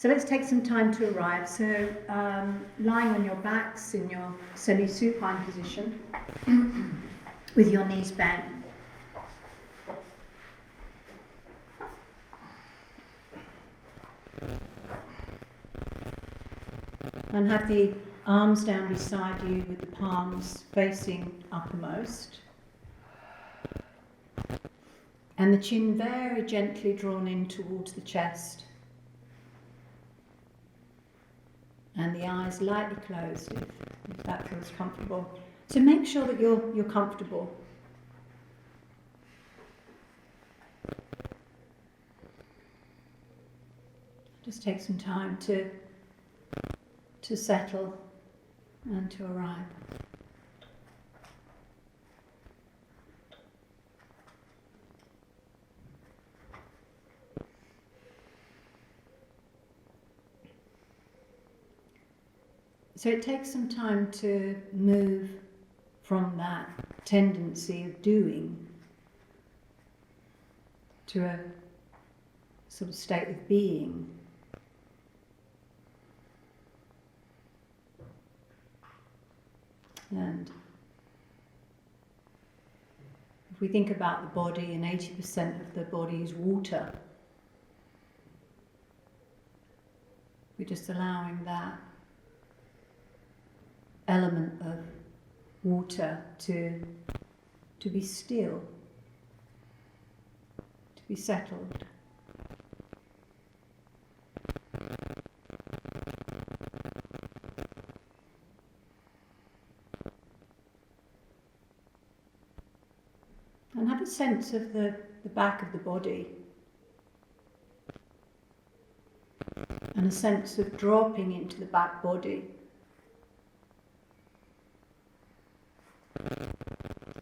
So let's take some time to arrive. So lying on your backs in your semi-supine position with your knees bent. And have the arms down beside you with the palms facing uppermost. And the chin very gently drawn in towards the chest. And the eyes lightly closed if that feels comfortable. So make sure that you're comfortable. Just take some time to settle and to arrive. So it takes some time to move from that tendency of doing to a sort of state of being. And if we think about the body, and 80% of the body is water, we're just allowing that element of water to be still, to be settled. And have a sense of the back of the body, and a sense of dropping into the back body,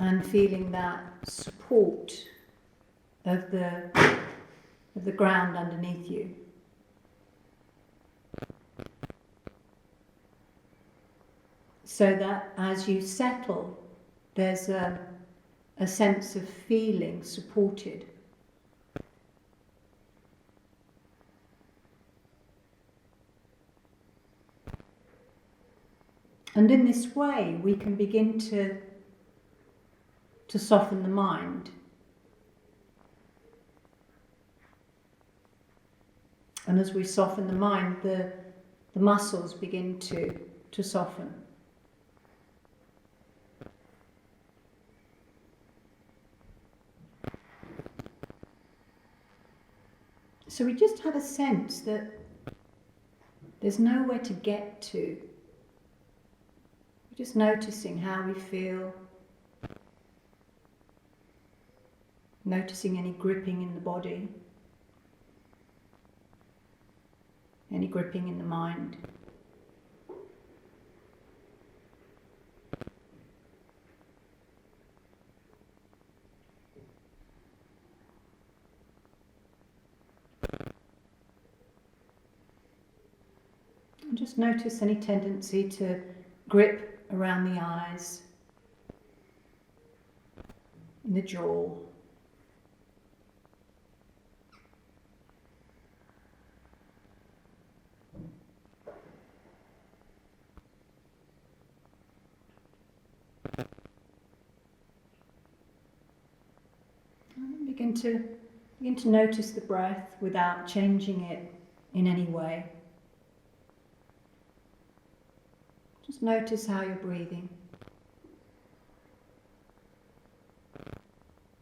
and feeling that support of the ground underneath you. So that as you settle, there's a sense of feeling supported. And in this way, we can begin to soften the mind. And as we soften the mind, the muscles begin to soften. So we just have a sense that there's nowhere to get to. We're just noticing how we feel, noticing any gripping in the body, any gripping in the mind. And just notice any tendency to grip around the eyes, in the jaw. And begin to notice the breath without changing it in any way. Just notice how you're breathing.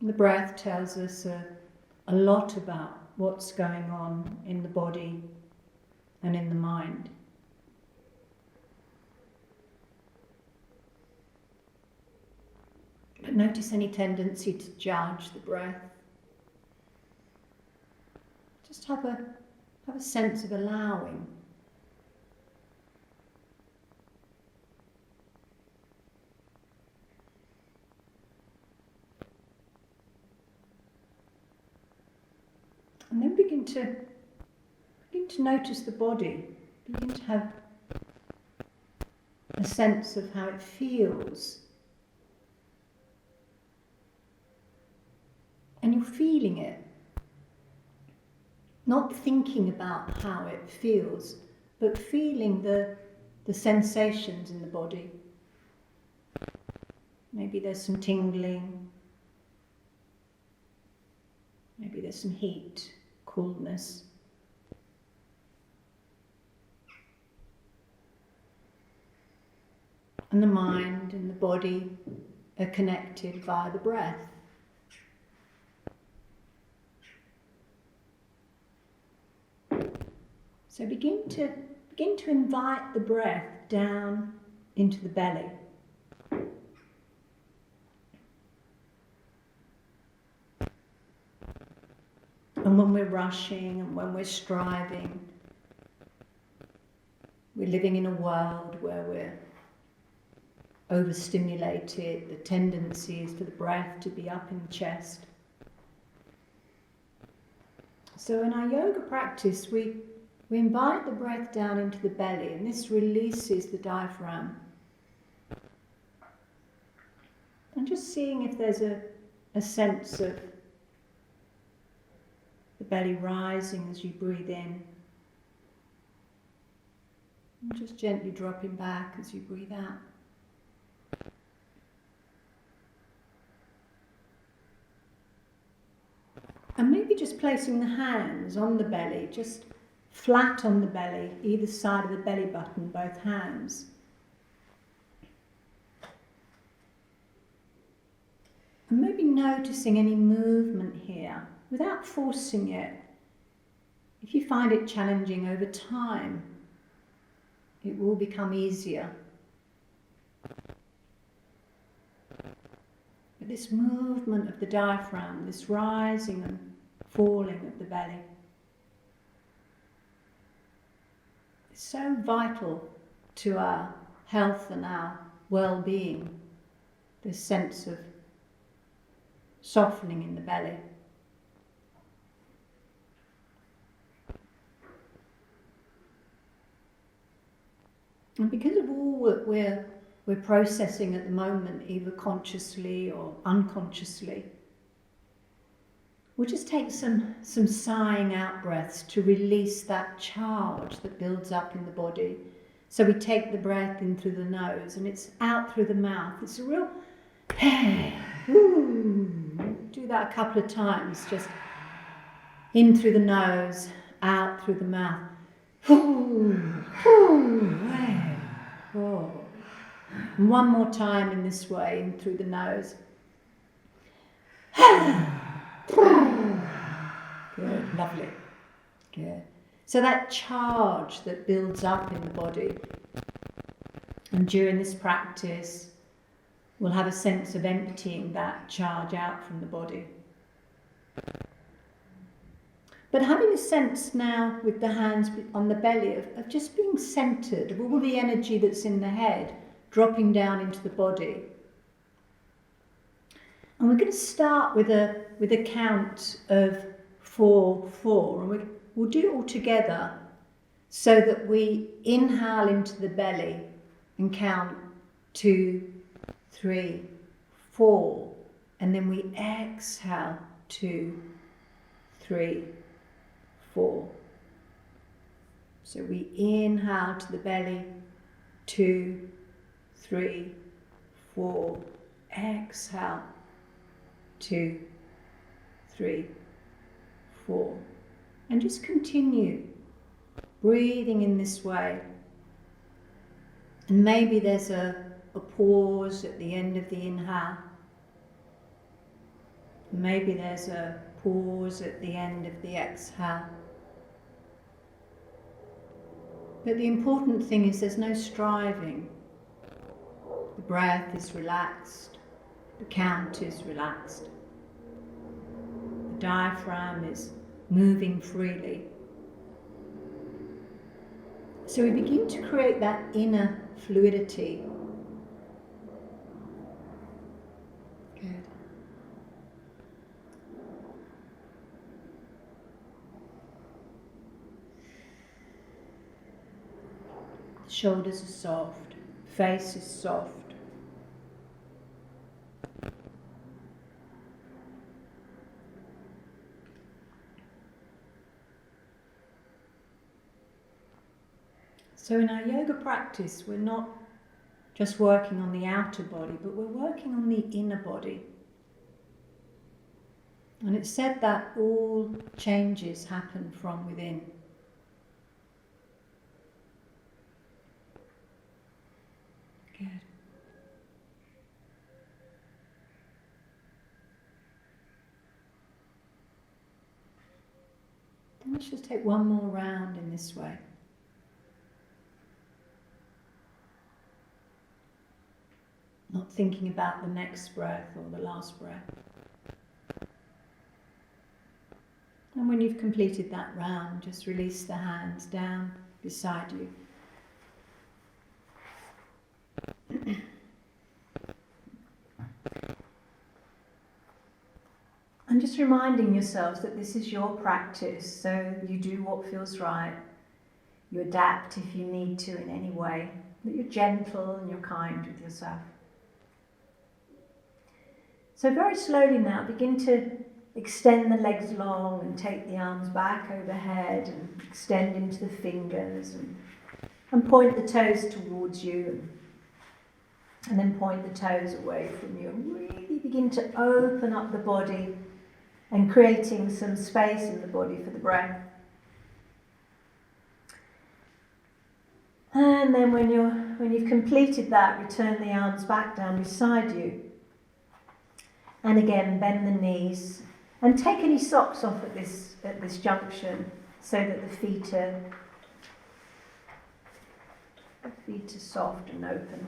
The breath tells us a lot about what's going on in the body and in the mind. But notice any tendency to judge the breath. Just have a sense of allowing. And then begin to notice the body. Begin to have a sense of how it feels. And you're feeling it. Not thinking about how it feels, but feeling the sensations in the body. Maybe there's some tingling, maybe there's some heat, coolness. And the mind and the body are connected via the breath. So begin to invite the breath down into the belly. And when we're rushing and when we're striving, we're living in a world where we're overstimulated. The tendency is for the breath to be up in the chest. So in our yoga practice, we invite the breath down into the belly, and this releases the diaphragm. And just seeing if there's a sense of the belly rising as you breathe in. And just gently dropping back as you breathe out. And maybe just placing the hands on the belly, just flat on the belly, either side of the belly button, both hands. And maybe noticing any movement here without forcing it. If you find it challenging over time, it will become easier. But this movement of the diaphragm, this rising and falling of the belly, is so vital to our health and our well-being, this sense of softening in the belly. And because of all that we're processing at the moment, either consciously or unconsciously, we'll just take some sighing out breaths to release that charge that builds up in the body. So we take the breath in through the nose and it's out through the mouth. It's a real do that a couple of times, just in through the nose, out through the mouth. And one more time in this way, in through the nose. Good, lovely. Good. So that charge that builds up in the body, and during this practice, we'll have a sense of emptying that charge out from the body. But having a sense now with the hands on the belly of just being centered, of all the energy that's in the head dropping down into the body. And we're going to start with a count of 4, 4, and we'll do it all together so that we inhale into the belly and count 2, 3, 4, and then we exhale 2, 3, 4. So we inhale to the belly, 2, 3, 4. Exhale, 2, 3, 4. And just continue breathing in this way. And maybe there's a pause at the end of the inhale. Maybe there's a pause at the end of the exhale. But the important thing is there's no striving. The breath is relaxed. The count is relaxed. The diaphragm is moving freely. So we begin to create that inner fluidity. Good. The shoulders are soft, face is soft. So in our yoga practice, we're not just working on the outer body, but we're working on the inner body. And it's said that all changes happen from within. Good. Then let's just take one more round in this way. Not thinking about the next breath or the last breath. And when you've completed that round, just release the hands down beside you. And just reminding yourselves that this is your practice, so you do what feels right. You adapt if you need to in any way, that you're gentle and you're kind with yourself. So very slowly now, begin to extend the legs long and take the arms back overhead and extend into the fingers and point the toes towards you and then point the toes away from you and really begin to open up the body and creating some space in the body for the breath. And then when you've completed that, return the arms back down beside you. And again, bend the knees and take any socks off at this junction so that the feet are soft and open.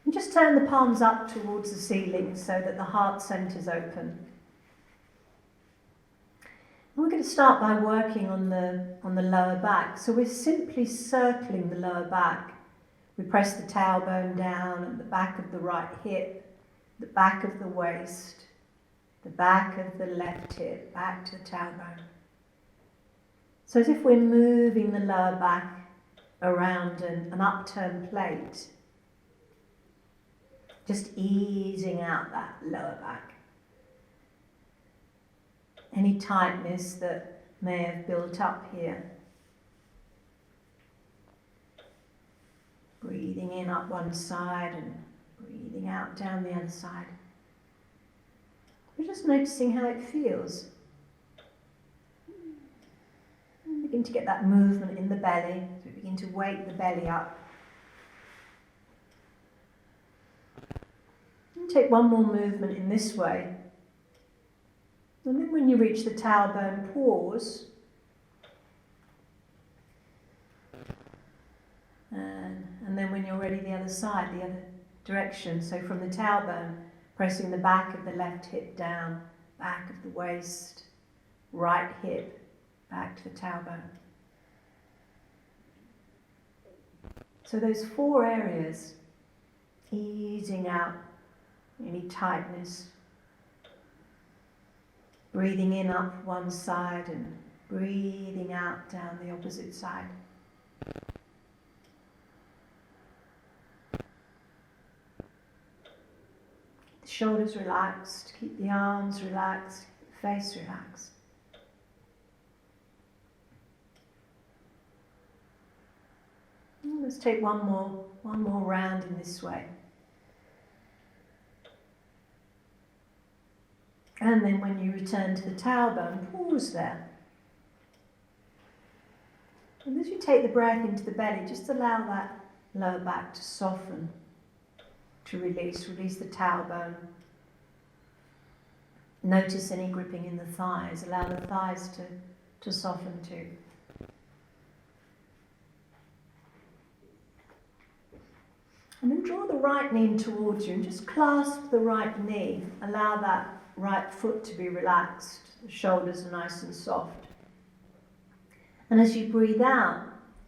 And just turn the palms up towards the ceiling so that the heart centre's open. And we're going to start by working on the lower back. So we're simply circling the lower back. We press the tailbone down at the back of the right hip, the back of the waist, the back of the left hip, back to the tailbone. So as if we're moving the lower back around an upturned plate, just easing out that lower back. Any tightness that may have built up here. Breathing in up one side and breathing out down the other side. We're just noticing how it feels. And begin to get that movement in the belly. So we begin to wake the belly up. And take one more movement in this way. And then when you reach the tailbone, pause. And then when you're ready, the other side, the other direction. So from the tailbone, pressing the back of the left hip down, back of the waist, right hip, back to the tailbone. So those 4 areas, easing out any tightness, breathing in up one side and breathing out down the opposite side. The shoulders relaxed, keep the arms relaxed, keep the face relaxed. And let's take one more round in this way. And then when you return to the tailbone, pause there. And as you take the breath into the belly, just allow that lower back to soften, to release the tailbone. Notice any gripping in the thighs, allow the thighs to soften too. And then draw the right knee in towards you and just clasp the right knee. Allow that right foot to be relaxed, the shoulders are nice and soft. And as you breathe out,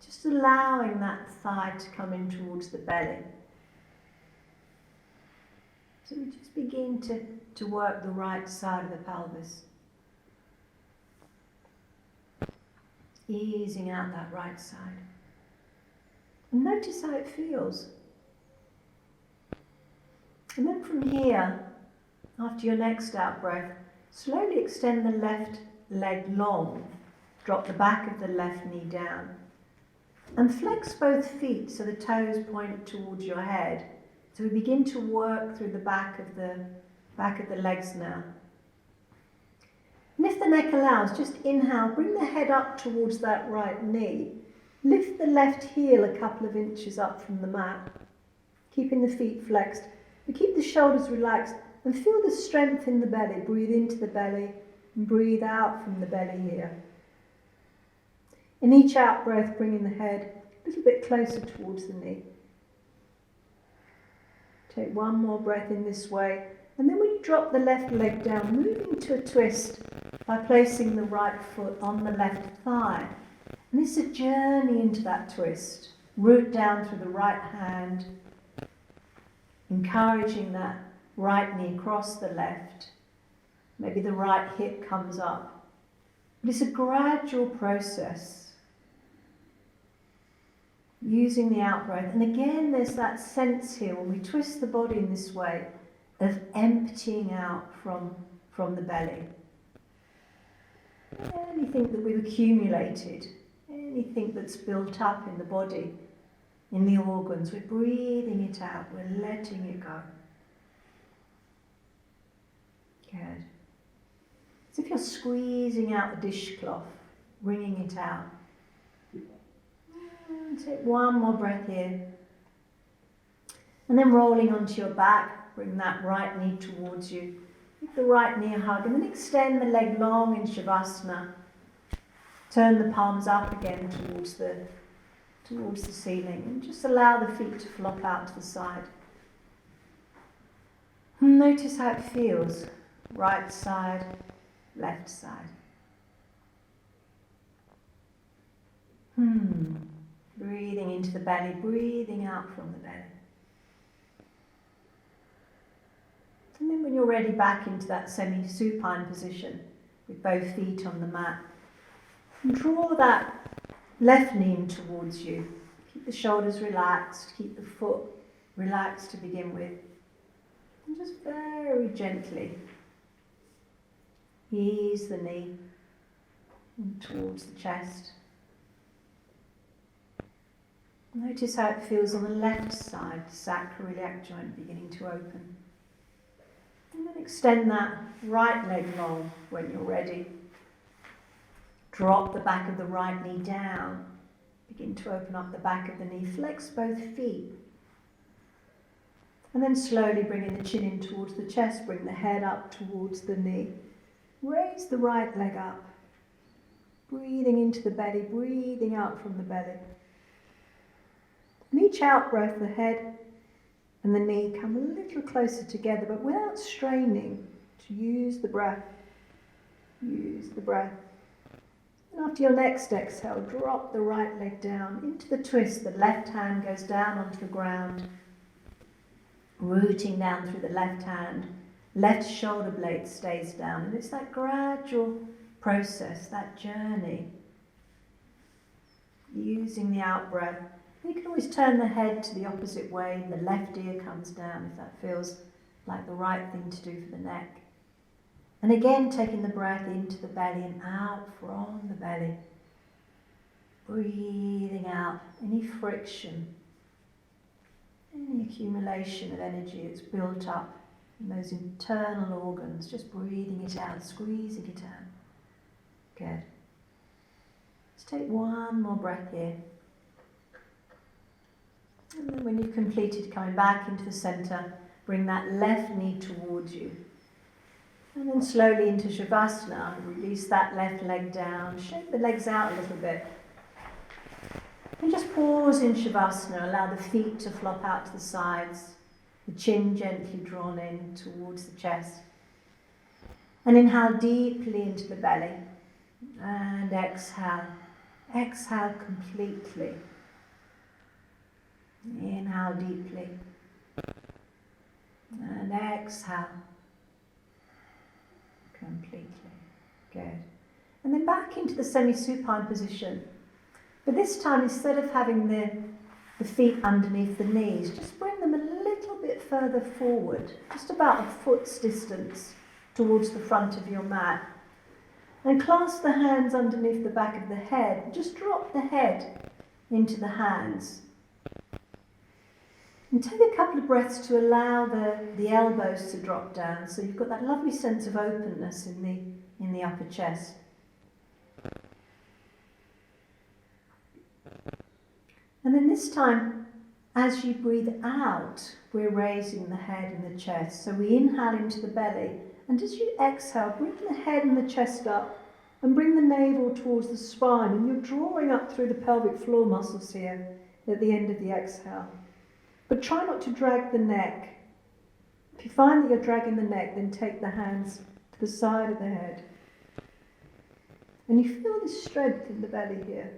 just allowing that thigh to come in towards the belly. So we just begin to work the right side of the pelvis. Easing out that right side. And notice how it feels. And then from here, after your next out breath, slowly extend the left leg long Drop the back of the left knee down. And flex both feet so the toes point towards your head. So we begin to work through the back of the legs now. And if the neck allows, just inhale, bring the head up towards that right knee. Lift the left heel a couple of inches up from the mat, keeping the feet flexed. But keep the shoulders relaxed and feel the strength in the belly. Breathe into the belly and breathe out from the belly here. In each out breath, bringing the head a little bit closer towards the knee. Take one more breath in this way. And then when you drop the left leg down, moving to a twist by placing the right foot on the left thigh. And it's a journey into that twist. Root down through the right hand, encouraging that right knee across the left. Maybe the right hip comes up. But it's a gradual process. Using the out breath. And again, there's that sense here when we twist the body in this way of emptying out from the belly. Anything that we've accumulated, anything that's built up in the body, in the organs, we're breathing it out, we're letting it go. Good. As if you're squeezing out the dishcloth, wringing it out. And take one more breath here. And then rolling onto your back, bring that right knee towards you. Give the right knee a hug and then extend the leg long in Shavasana. Turn the palms up again towards the ceiling and just allow the feet to flop out to the side. And notice how it feels. Right side, left side. Breathing into the belly, breathing out from the belly. And then when you're ready, back into that semi-supine position with both feet on the mat. And draw that left knee in towards you. Keep the shoulders relaxed, keep the foot relaxed to begin with. And just very gently ease the knee in towards the chest. Notice how it feels on the left side, the sacroiliac joint beginning to open. And then extend that right leg long when you're ready. Drop the back of the right knee down. Begin to open up the back of the knee. Flex both feet. And then slowly bringing the chin in towards the chest. Bring the head up towards the knee. Raise the right leg up. Breathing into the belly, breathing out from the belly. And each out breath, the head and the knee come a little closer together, but without straining, to use the breath. Use the breath. And after your next exhale, drop the right leg down into the twist. The left hand goes down onto the ground, rooting down through the left hand. Left shoulder blade stays down. And it's that gradual process, that journey. Using the out breath. You can always turn the head to the opposite way. The left ear comes down if that feels like the right thing to do for the neck. And again, taking the breath into the belly and out from the belly. Breathing out any friction, any accumulation of energy that's built up in those internal organs. Just breathing it out, squeezing it out. Good. Let's take one more breath here. And then when you've completed, coming back into the centre, bring that left knee towards you. And then slowly into Shavasana, release that left leg down, shake the legs out a little bit. And just pause in Shavasana, allow the feet to flop out to the sides, the chin gently drawn in towards the chest. And inhale deeply into the belly. And exhale. Exhale completely. Inhale deeply. And exhale. Completely. Good. And then back into the semi-supine position. But this time, instead of having the feet underneath the knees, just bring them a little bit further forward, just about a foot's distance towards the front of your mat. And clasp the hands underneath the back of the head. Just drop the head into the hands. And take a couple of breaths to allow the elbows to drop down, so you've got that lovely sense of openness in the upper chest. And then this time, as you breathe out, we're raising the head and the chest. So we inhale into the belly, and as you exhale, bring the head and the chest up, and bring the navel towards the spine, and you're drawing up through the pelvic floor muscles here at the end of the exhale. But try not to drag the neck. If you find that you're dragging the neck, then take the hands to the side of the head. And you feel this strength in the belly here.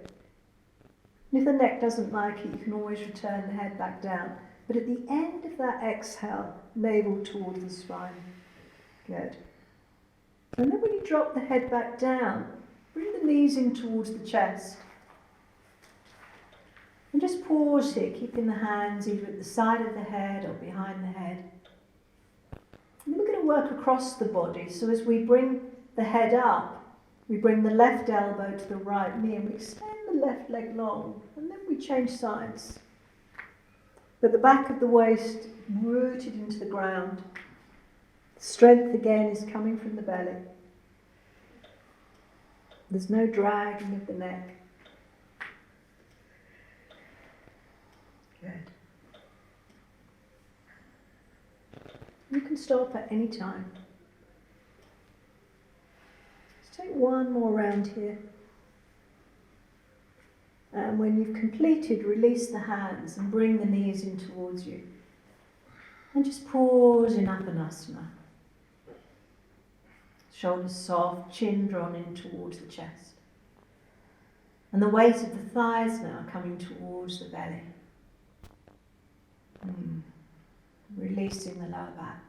And if the neck doesn't like it, you can always return the head back down. But at the end of that exhale, navel towards the spine. Good. And then when you drop the head back down, bring the knees in towards the chest. And just pause here, keeping the hands either at the side of the head or behind the head. And then we're going to work across the body. So as we bring the head up, we bring the left elbow to the right knee and we extend the left leg long. And then we change sides. But the back of the waist rooted into the ground. Strength again is coming from the belly. There's no dragging of the neck. Good. You can stop at any time. Let's take one more round here. And when you've completed, release the hands and bring the knees in towards you. And just pause in Apanasana. Shoulders soft, chin drawn in towards the chest. And the weight of the thighs now coming towards the belly. Releasing the lower back.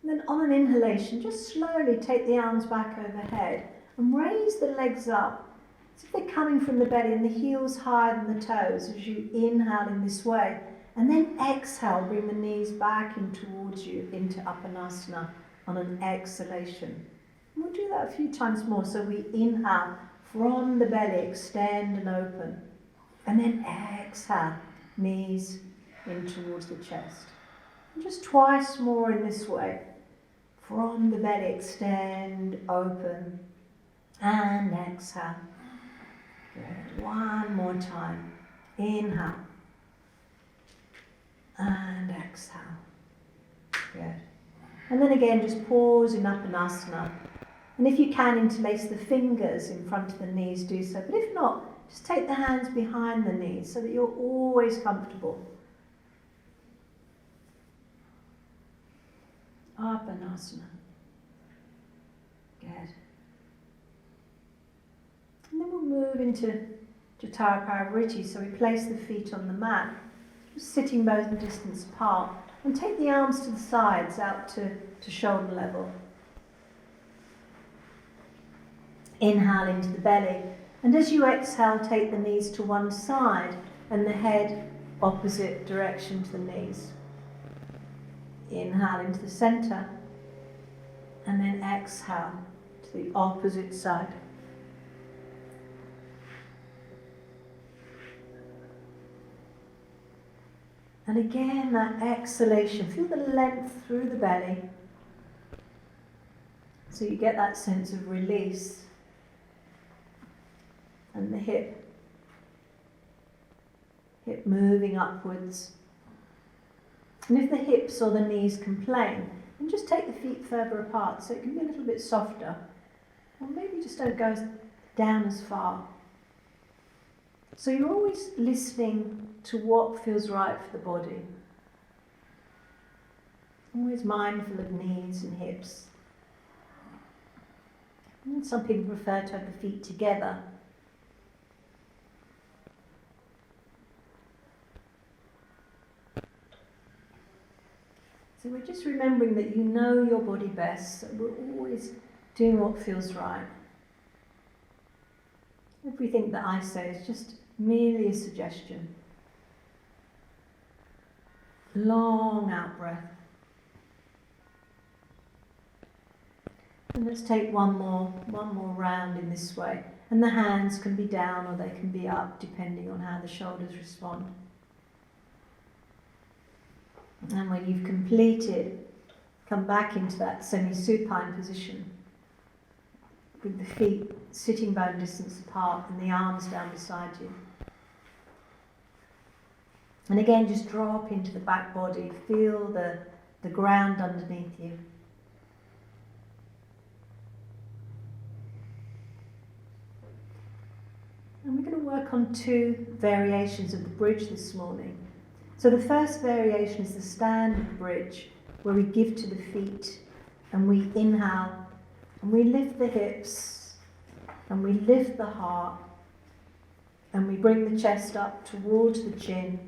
And then on an inhalation, just slowly take the arms back overhead and raise the legs up as if they're coming from the belly and the heels higher than the toes as you inhale in this way. And then exhale, bring the knees back in towards you into Apanasana on an exhalation. And we'll do that a few times more. So we inhale from the belly, extend and open. And then exhale, knees in towards the chest. And just twice more in this way. From the belly, extend, open, and exhale. Good. One more time. Inhale. And exhale. Good. And then again, just pause in Apanasana. And if you can, interlace the fingers in front of the knees, do so. But if not, just take the hands behind the knees so that you're always comfortable. Apanasana. Good. And then we'll move into Jatara Parivriti. So we place the feet on the mat, just sitting both distance apart, and take the arms to the sides, out to shoulder level. Inhale into the belly. And as you exhale, take the knees to one side and the head opposite direction to the knees. Inhale into the center and then exhale to the opposite side. And again, that exhalation, feel the length through the belly so you get that sense of release. And the hip moving upwards. And if the hips or the knees complain, then just take the feet further apart so it can be a little bit softer. Or maybe just don't go down as far. So you're always listening to what feels right for the body. Always mindful of knees and hips. And some people prefer to have the feet together. So we're just remembering that you know your body best, so we're always doing what feels right. Everything that I say is just merely a suggestion. Long out breath. And let's take one more round in this way. And the hands can be down or they can be up depending on how the shoulders respond. And when you've completed, come back into that semi-supine position with the feet sitting bone distance apart and the arms down beside you. And again, just drop into the back body, feel the ground underneath you. And we're going to work on 2 variations of the bridge this morning. So the first variation is the standard bridge, where we give to the feet and we inhale and we lift the hips and we lift the heart and we bring the chest up towards the chin.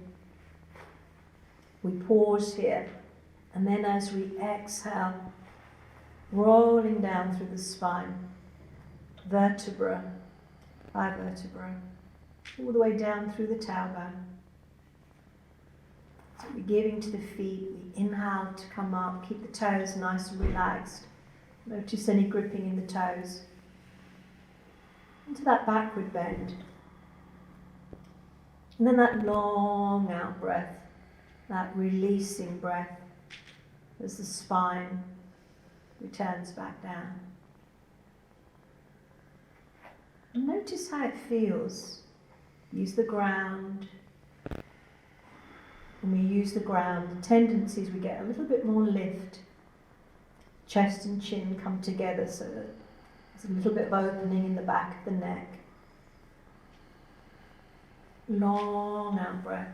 We pause here, and then as we exhale, rolling down through the spine, vertebra by vertebra, all the way down through the tailbone. So we're giving to the feet, we inhale to come up, keep the toes nice and relaxed. Notice any gripping in the toes. Into that backward bend. And then that long out breath, that releasing breath as the spine returns back down. And notice how it feels. Use the ground. When we use the ground, the tendency is we get a little bit more lift. Chest and chin come together so that there's a little bit of opening in the back of the neck. Long out breath.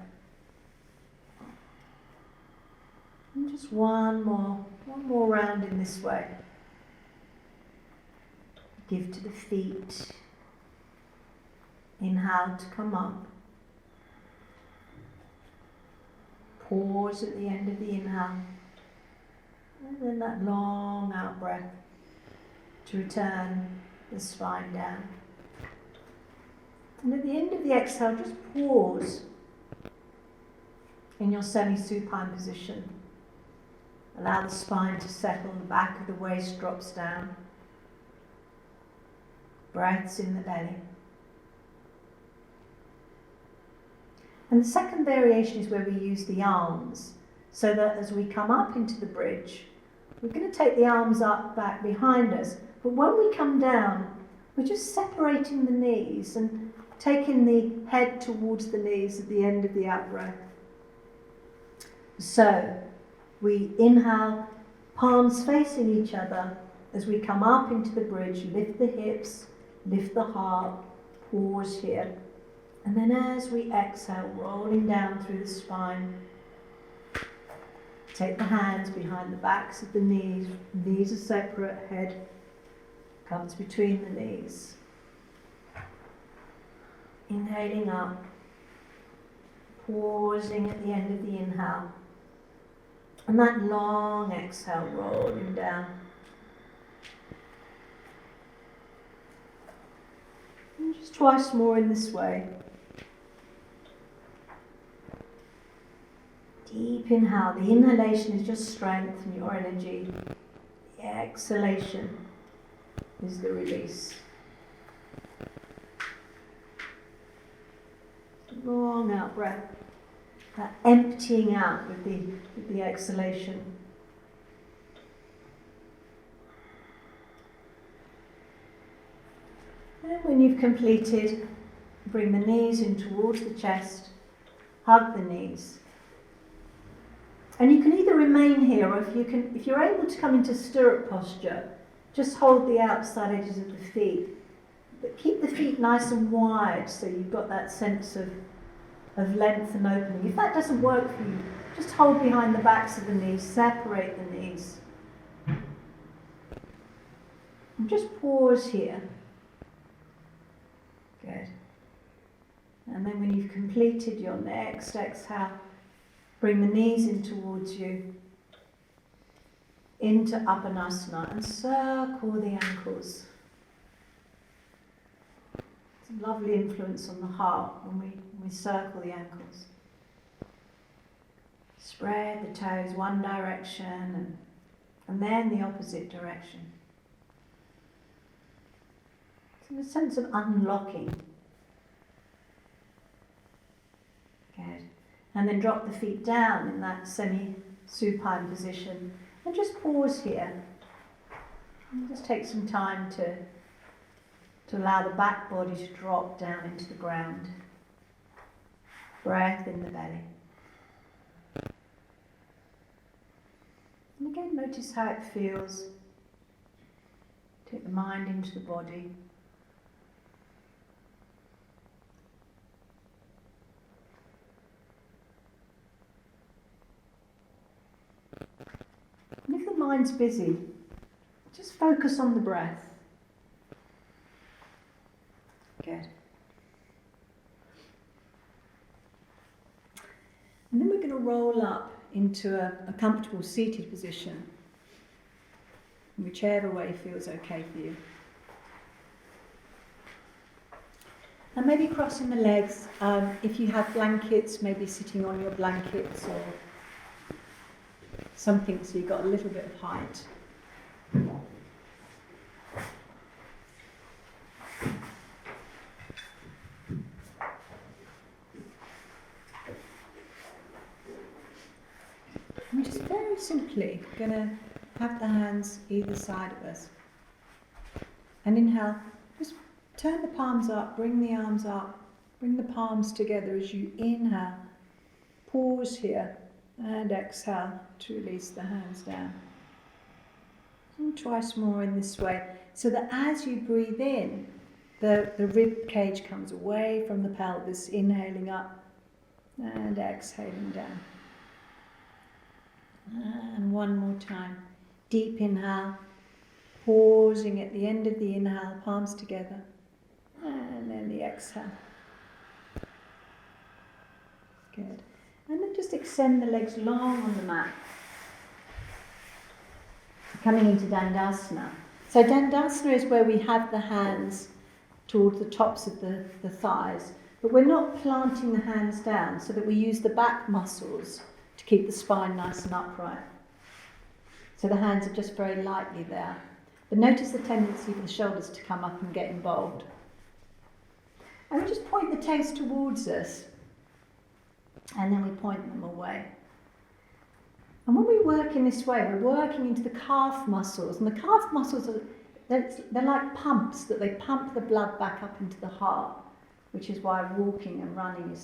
And just one more round in this way. Give to the feet. Inhale to come up. Pause at the end of the inhale. And then that long out breath to return the spine down. And at the end of the exhale, just pause in your semi-supine position. Allow the spine to settle, the back of the waist drops down. Breaths in the belly. And the second variation is where we use the arms, so that as we come up into the bridge, we're going to take the arms up back behind us, but when we come down, we're just separating the knees and taking the head towards the knees at the end of the out breath. So we inhale, palms facing each other. As we come up into the bridge, lift the hips, lift the heart, pause here. And then as we exhale, rolling down through the spine, take the hands behind the backs of the knees. Knees are separate, head comes between the knees. Inhaling up, pausing at the end of the inhale. And that long exhale, rolling down. And just twice more in this way. Deep inhale. The inhalation is just strength and your energy. The exhalation is the release. Long out breath. That emptying out with the exhalation. And when you've completed, bring the knees in towards the chest, hug the knees. And you can either remain here, or if you're able to come into stirrup posture, just hold the outside edges of the feet. But keep the feet nice and wide so you've got that sense of length and opening. If that doesn't work for you, just hold behind the backs of the knees, separate the knees. And just pause here. Good. And then when you've completed your next exhale, bring the knees in towards you, into Apanasana, and circle the ankles. It's a lovely influence on the heart when we circle the ankles. Spread the toes one direction and then the opposite direction. A sense of unlocking. Good. And then drop the feet down in that semi-supine position and just pause here. And just take some time to allow the back body to drop down into the ground. Breath in the belly. And again, notice how it feels. Take the mind into the body. And if the mind's busy, just focus on the breath. Good. And then we're going to roll up into a comfortable seated position, whichever way feels okay for you. And maybe crossing the legs, if you have blankets, maybe sitting on your blankets or something so you've got a little bit of height. We're just very simply going to have the hands either side of us. And inhale, just turn the palms up, bring the arms up, bring the palms together as you inhale. Pause here and exhale to release the hands down. And twice more in this way, so that as you breathe in, the rib cage comes away from the pelvis, inhaling up and exhaling down. And one more time. Deep inhale, pausing at the end of the inhale, palms together, and then the exhale. Good. And then just extend the legs long on the mat. Coming into Dandasana. So Dandasana is where we have the hands towards the tops of the thighs, but we're not planting the hands down, so that we use the back muscles to keep the spine nice and upright. So the hands are just very lightly there. But notice the tendency for the shoulders to come up and get involved. And we just point the toes towards us, and then we point them away. And when we work in this way, we're working into the calf muscles. And the calf muscles, they're like pumps, that they pump the blood back up into the heart, which is why walking and running is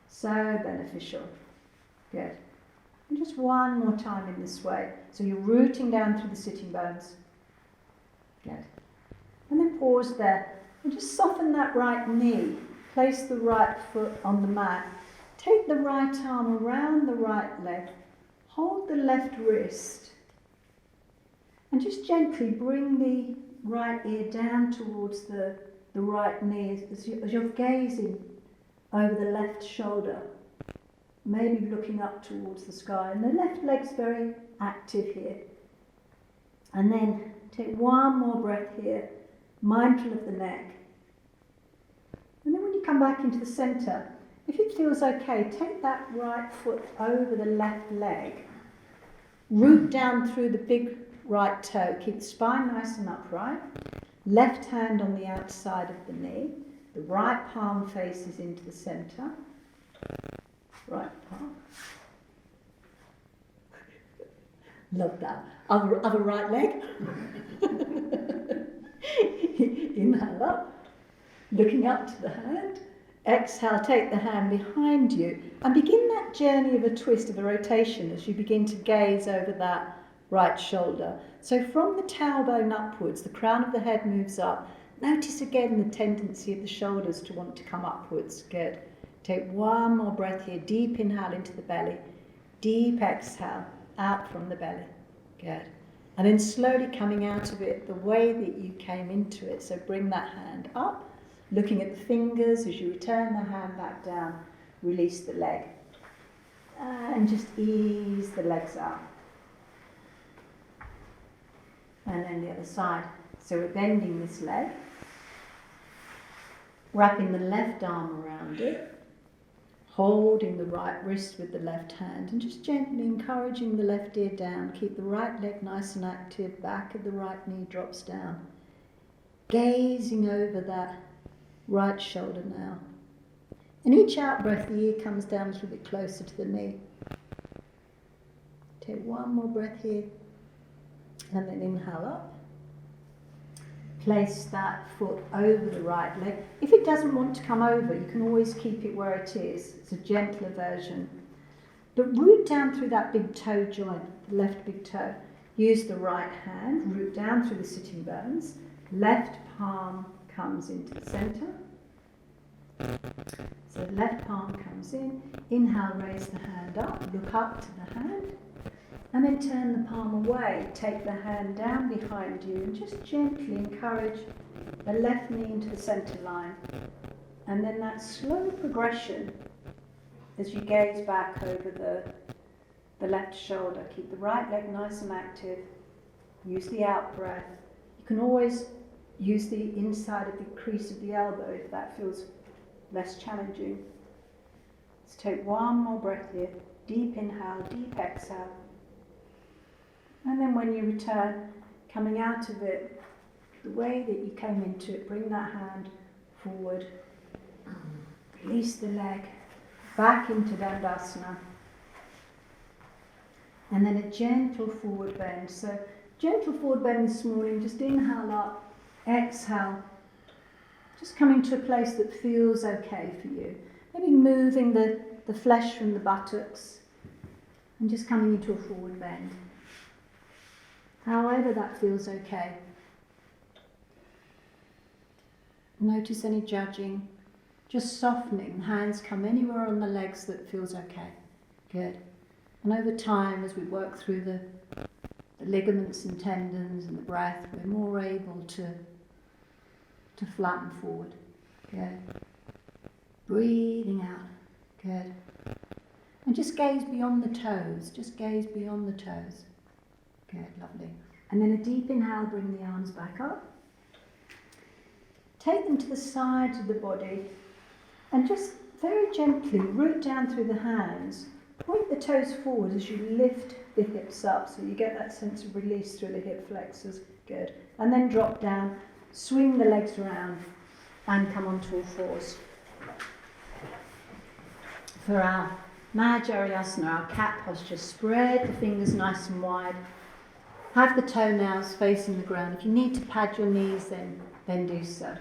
so beneficial. Good. And just one more time in this way. So you're rooting down through the sitting bones. Good. And then pause there. And just soften that right knee. Place the right foot on the mat. Take the right arm around the right leg. Hold the left wrist. And just gently bring the right ear down towards the right knee as you're gazing over the left shoulder. Maybe looking up towards the sky. And the left leg's very active here. And then take one more breath here, mindful of the neck. And then when you come back into the centre, if it feels okay, take that right foot over the left leg. Root down through the big right toe. Keep the spine nice and upright. Left hand on the outside of the knee. The right palm faces into the centre. Right palm. Love that. Other right leg. Inhale up, looking up to the hand. Exhale, take the hand behind you and begin that journey of a twist, of a rotation as you begin to gaze over that right shoulder. So from the tailbone upwards, the crown of the head moves up. Notice again the tendency of the shoulders to want to come upwards. Good. Take one more breath here. Deep inhale into the belly. Deep exhale out from the belly. Good. And then slowly coming out of it the way that you came into it. So bring that hand up. Looking at the fingers as you return the hand back down. Release the leg. And just ease the legs out. And then the other side. So we're bending this leg. Wrapping the left arm around it. Holding the right wrist with the left hand and just gently encouraging the left ear down. Keep the right leg nice and active. Back of the right knee drops down. gazing over that right shoulder now. And each out breath, the ear comes down a little bit closer to the knee. Take one more breath here, and then inhale up. Place that foot over the right leg. If it doesn't want to come over, you can always keep it where it is. It's a gentler version. But root down through that big toe joint, the left big toe. Use the right hand, root down through the sitting bones. Left palm comes into the centre. So left palm comes in. Inhale, raise the hand up, look up to the hand. And then turn the palm away. Take the hand down behind you and just gently encourage the left knee into the centre line. And then that slow progression as you gaze back over the left shoulder. Keep the right leg nice and active. Use the out breath. You can always use the inside of the crease of the elbow if that feels less challenging. Let's take one more breath here. Deep inhale, deep exhale. And then when you return, coming out of it, the way that you came into it, bring that hand forward. Release the leg back into Dandasana. And then a gentle forward bend. So gentle forward bend this morning, just inhale up, exhale. Just coming to a place that feels okay for you. Maybe moving the flesh from the buttocks and just coming into a forward bend. However that feels okay. Notice any judging. Just softening. Hands come anywhere on the legs that feels okay. Good. And over time, as we work through the ligaments and tendons and the breath, we're more able to flatten forward. Good. Breathing out. Good. And just gaze beyond the toes. Just gaze beyond the toes. Good, lovely. And then a deep inhale, bring the arms back up. Take them to the sides of the body and just very gently root down through the hands. Point the toes forward as you lift the hips up so you get that sense of release through the hip flexors. Good. And then drop down, swing the legs around and come onto all fours. For our Mahajarayasana, our cat posture, spread the fingers nice and wide. Have the toenails facing the ground. If you need to pad your knees, then do so.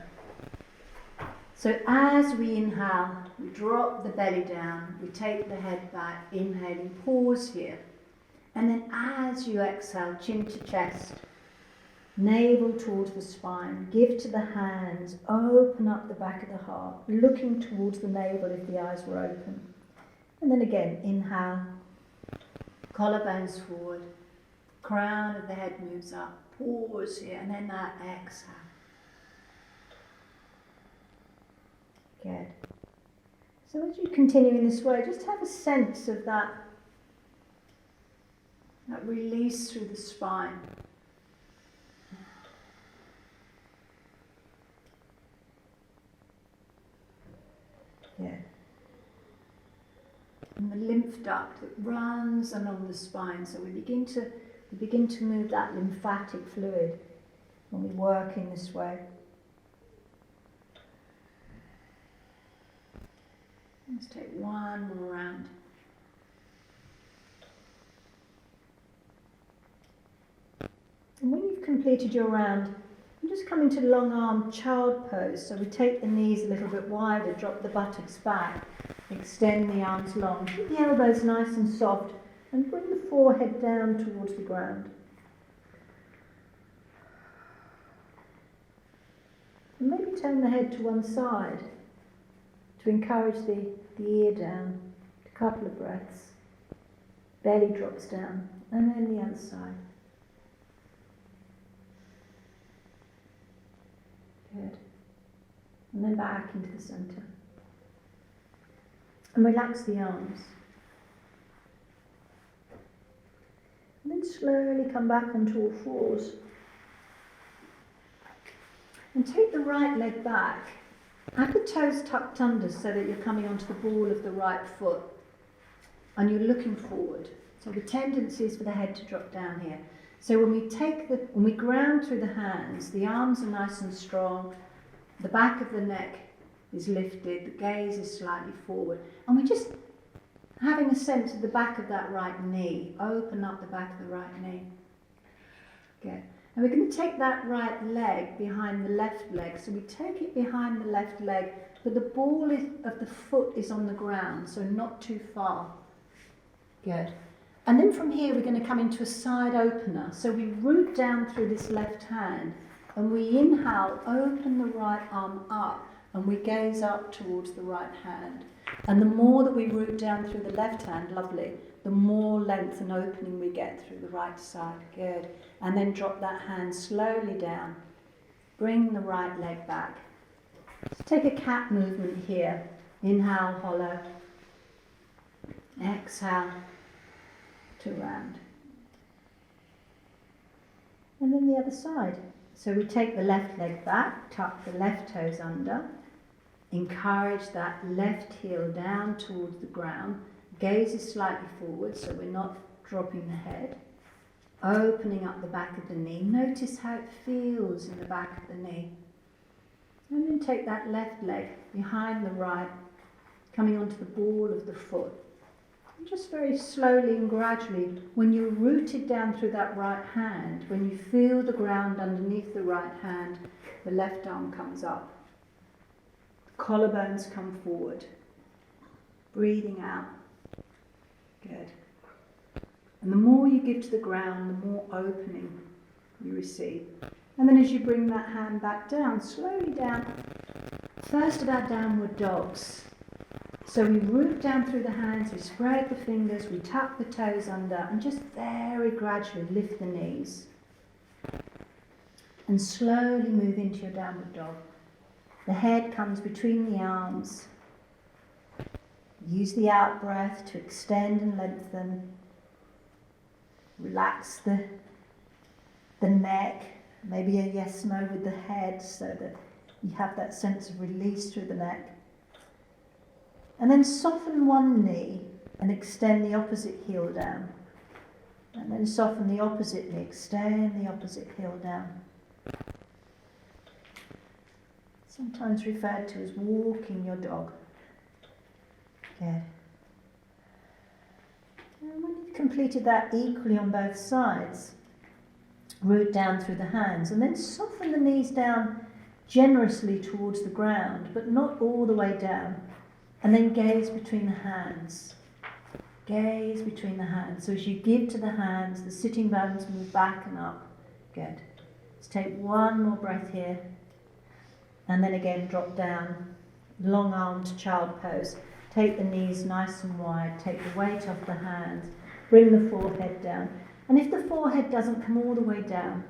So as we inhale, we drop the belly down, we take the head back, inhaling, pause here. And then as you exhale, chin to chest, navel towards the spine, give to the hands, open up the back of the heart, looking towards the navel if the eyes were open. And then again, inhale, collarbones forward. Crown of the head moves up, pause here, and then that exhale. Good. So as you continue in this way, just have a sense of that release through the spine. Good. And the lymph duct that runs along the spine, so we begin to move that lymphatic fluid when we work in this way. Let's take one more round. And when you've completed your round, you just come into long arm child pose. So we take the knees a little bit wider, drop the buttocks back, extend the arms long, keep the elbows nice and soft, and bring the forehead down towards the ground. And maybe turn the head to one side to encourage the ear down. A couple of breaths. Belly drops down, and then the other side. Good. And then back into the centre. And relax the arms. And then slowly come back onto all fours. And take the right leg back. Have the toes tucked under so that you're coming onto the ball of the right foot. And you're looking forward. So the tendency is for the head to drop down here. So when we ground through the hands, the arms are nice and strong, the back of the neck is lifted, the gaze is slightly forward, and we're just having a sense of the back of that right knee. Open up the back of the right knee. Good. And we're going to take that right leg behind the left leg. So we take it behind the left leg, but the ball of the foot is on the ground, so not too far. Good. And then from here we're going to come into a side opener. So we root down through this left hand, and we inhale, open the right arm up, and we gaze up towards the right hand. And the more that we root down through the left hand, lovely, the more length and opening we get through the right side. Good. And then drop that hand slowly down. Bring the right leg back. Let's take a cat movement here. Inhale, hollow. Exhale to round. And then the other side. So we take the left leg back, tuck the left toes under. Encourage that left heel down towards the ground. Gaze is slightly forward, so we're not dropping the head. Opening up the back of the knee. Notice how it feels in the back of the knee. And then take that left leg behind the right, coming onto the ball of the foot. And just very slowly and gradually, when you're rooted down through that right hand, when you feel the ground underneath the right hand, the left arm comes up. Collarbones come forward. Breathing out. Good. And the more you give to the ground, the more opening you receive. And then as you bring that hand back down, slowly down, first of our downward dogs. So we root down through the hands, we spread the fingers, we tuck the toes under, and just very gradually lift the knees. And slowly move into your downward dog. The head comes between the arms. Use the out breath to extend and lengthen. Relax the neck, maybe a yes, no with the head so that you have that sense of release through the neck. And then soften one knee and extend the opposite heel down. And then soften the opposite knee, extend the opposite heel down. Sometimes referred to as walking your dog. Good. And when you've completed that equally on both sides, root down through the hands and then soften the knees down generously towards the ground, but not all the way down. And then gaze between the hands. Gaze between the hands. So as you give to the hands, the sitting bones move back and up. Good. Let's take one more breath here. And then again drop down, long armed child pose. Take the knees nice and wide, take the weight off the hands, bring the forehead down. And if the forehead doesn't come all the way down,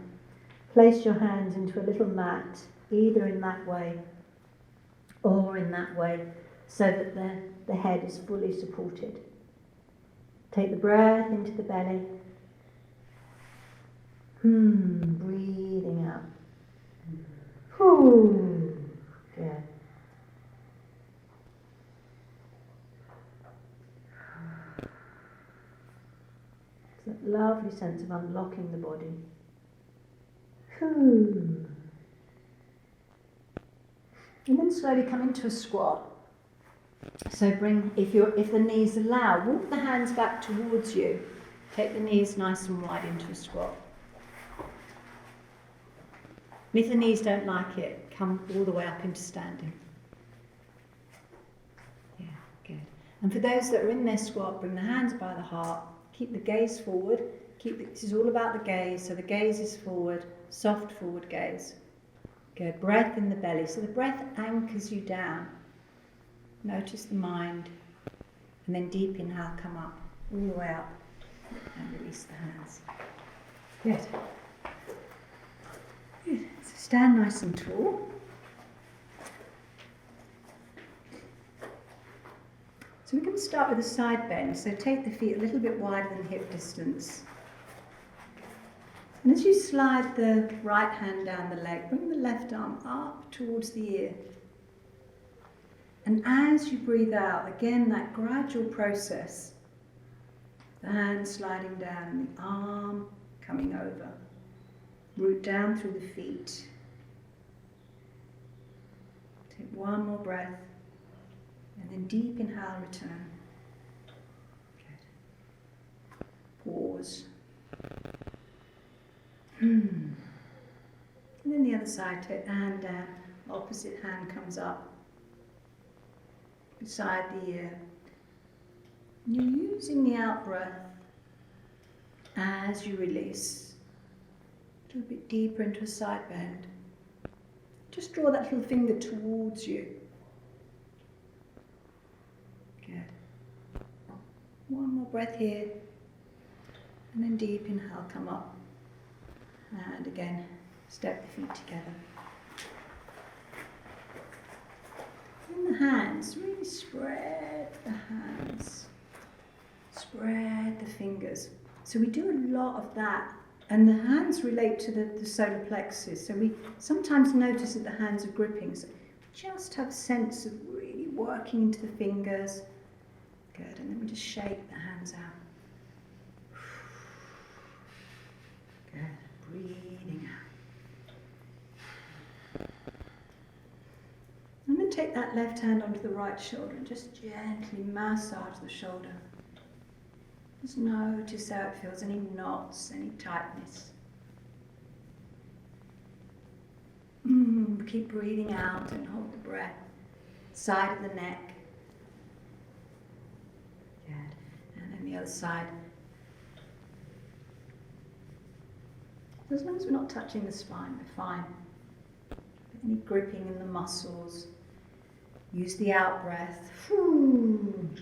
place your hands into a little mat, either in that way or in that way, so that the head is fully supported. Take the breath into the belly. Breathing out. Good. It's that lovely sense of unlocking the body. And then slowly come into a squat. So if the knees allow, walk the hands back towards you. Take the knees nice and wide into a squat. And if the knees don't like it, come all the way up into standing. Yeah, good. And for those that are in their squat, bring the hands by the heart, keep the gaze forward. This is all about the gaze, so the gaze is forward, soft forward gaze. Good. Breath in the belly, so the breath anchors you down. Notice the mind, and then deep inhale, come up, all the way up, and release the hands. Good. Good. So stand nice and tall. So we're going to start with a side bend, so take the feet a little bit wider than hip distance. And as you slide the right hand down the leg, bring the left arm up towards the ear. And as you breathe out, again, that gradual process, the hand sliding down and the arm coming over. Root down through the feet. Take one more breath, and then deep inhale, return. Good. Pause. And then the other side, take the hand down, opposite hand comes up beside the ear. And you're using the out breath as you release. A little bit deeper into a side bend. Just draw that little finger towards you. Good. One more breath here. And then deep inhale, come up. And again, step the feet together. In the hands, really spread the hands. Spread the fingers. So we do a lot of that. And the hands relate to the solar plexus. So we sometimes notice that the hands are gripping. So just have a sense of really working into the fingers. Good. And then we just shake the hands out. Good. Breathing out. And then take that left hand onto the right shoulder and just gently massage the shoulder. Just notice how it feels, any knots, any tightness. Keep breathing out and hold the breath. Side of the neck. Good. And then the other side. As long as we're not touching the spine, we're fine. Any gripping in the muscles. Use the out breath. Good.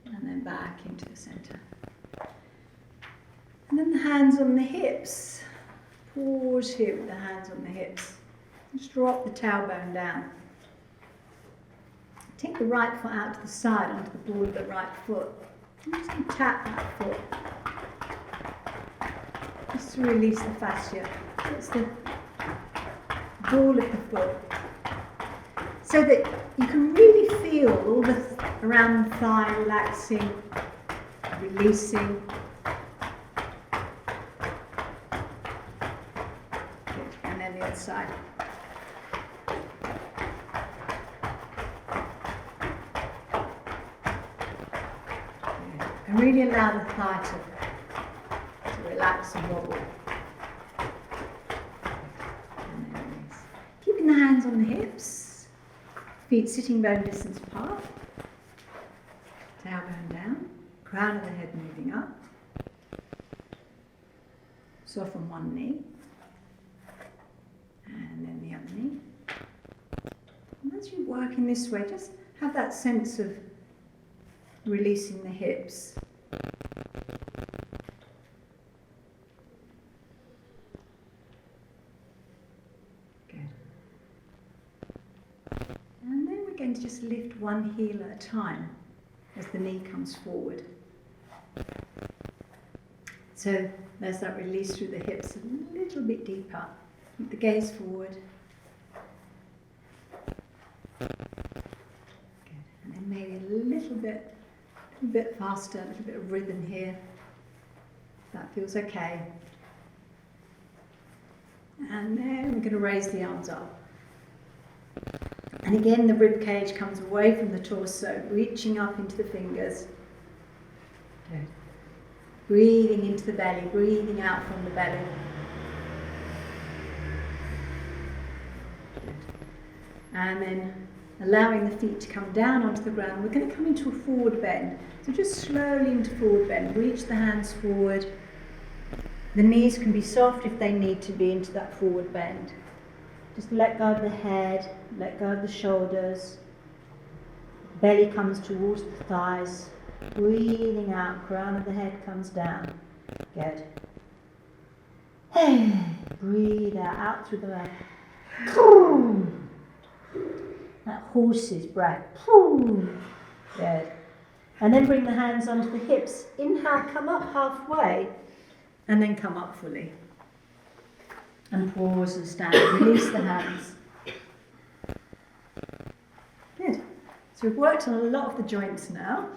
And then back into the center. And then the hands on the hips. Pause here with the hands on the hips. Just drop the tailbone down. Take the right foot out to the side onto the ball of the right foot. And just tap that foot. Just to release the fascia. It's the ball of the foot. So that you can really feel all the around the thigh relaxing, releasing. Good. And then the other side. Good. And really allow the thigh to relax and wobble. And then release. Keeping the hands on the hips. Feet sitting bone distance apart, tailbone down, crown of the head moving up, soften one knee, and then the other knee. And as you work in this way, just have that sense of releasing the hips. To just lift one heel at a time as the knee comes forward. So there's that release through the hips a little bit deeper. Keep the gaze forward. Good. And then maybe a little bit faster, a little bit of rhythm here. That feels okay. And then we're going to raise the arms up. And again, the rib cage comes away from the torso, reaching up into the fingers. Good. Breathing into the belly, breathing out from the belly. Good. And then allowing the feet to come down onto the ground. We're going to come into a forward bend. So just slowly into forward bend. Reach the hands forward. The knees can be soft if they need to be into that forward bend. Just let go of the head, let go of the shoulders. Belly comes towards the thighs. Breathing out, crown of the head comes down. Good. Breathe out through the mouth. That horse's breath. Good. And then bring the hands onto the hips. Inhale, come up halfway, and then come up fully. And pause and stand. Release the hands. Good. So we've worked on a lot of the joints now.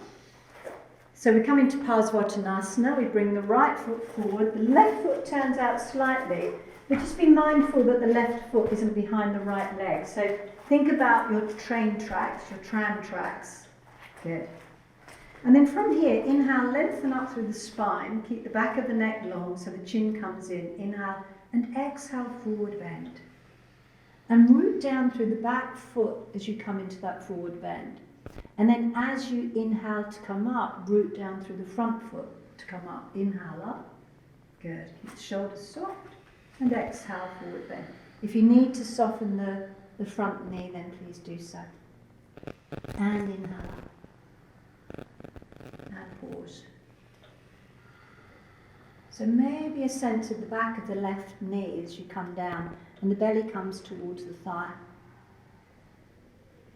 So we come into Parsvottanasana, we bring the right foot forward, the left foot turns out slightly, but just be mindful that the left foot isn't behind the right leg. So think about your train tracks, your tram tracks. Good. And then from here, inhale, lengthen up through the spine, keep the back of the neck long so the chin comes in. Inhale and exhale, forward bend. And root down through the back foot as you come into that forward bend. And then as you inhale to come up, root down through the front foot to come up. Inhale up. Good. Keep the shoulders soft. And exhale, forward bend. If you need to soften the front knee, then please do so. And inhale up. And pause. So maybe a sense of the back of the left knee as you come down and the belly comes towards the thigh.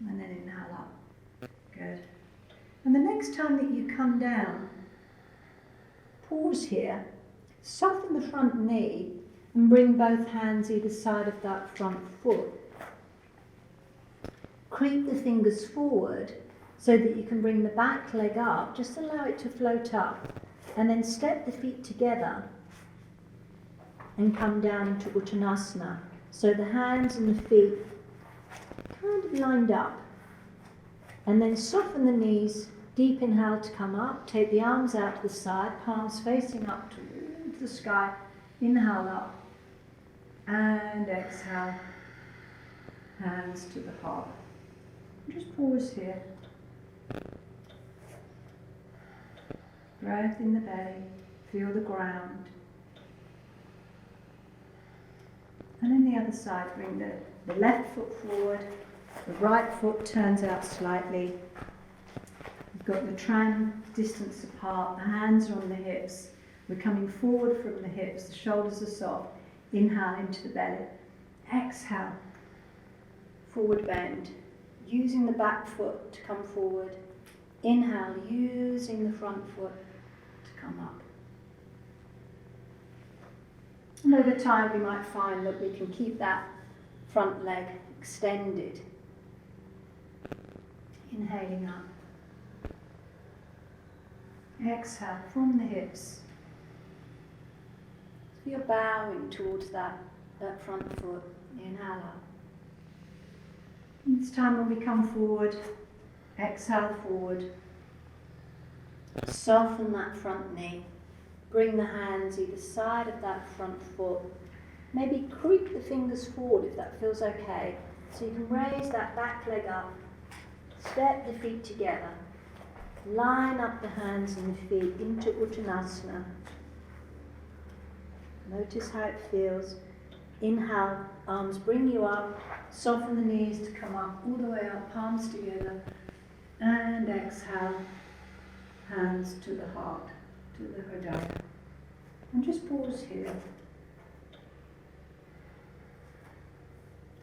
And then inhale up. Good. And the next time that you come down, pause here, soften the front knee and bring both hands either side of that front foot. Creep the fingers forward so that you can bring the back leg up, just allow it to float up, and then step the feet together and come down into Uttanasana. So the hands and the feet kind of lined up. And then soften the knees, deep inhale to come up, take the arms out to the side, palms facing up towards the sky, inhale up, and exhale, hands to the heart. Just pause here. Breath in the belly, feel the ground. And then the other side, bring the left foot forward, the right foot turns out slightly. You've got the tram distance apart, the hands are on the hips. We're coming forward from the hips, the shoulders are soft. Inhale into the belly. Exhale, forward bend, using the back foot to come forward. Inhale, using the front foot to come up. And over time we might find that we can keep that front leg extended. Inhaling up. Exhale from the hips. So you're bowing towards that front foot. Inhale up. And this time when we come forward, exhale forward. Soften that front knee. Bring the hands either side of that front foot. Maybe creep the fingers forward if that feels okay. So you can raise that back leg up. Step the feet together. Line up the hands and the feet into Uttanasana. Notice how it feels. Inhale, arms bring you up. Soften the knees to come up all the way up, palms together. And exhale, hands to the heart, to the Hridaya. And just pause here.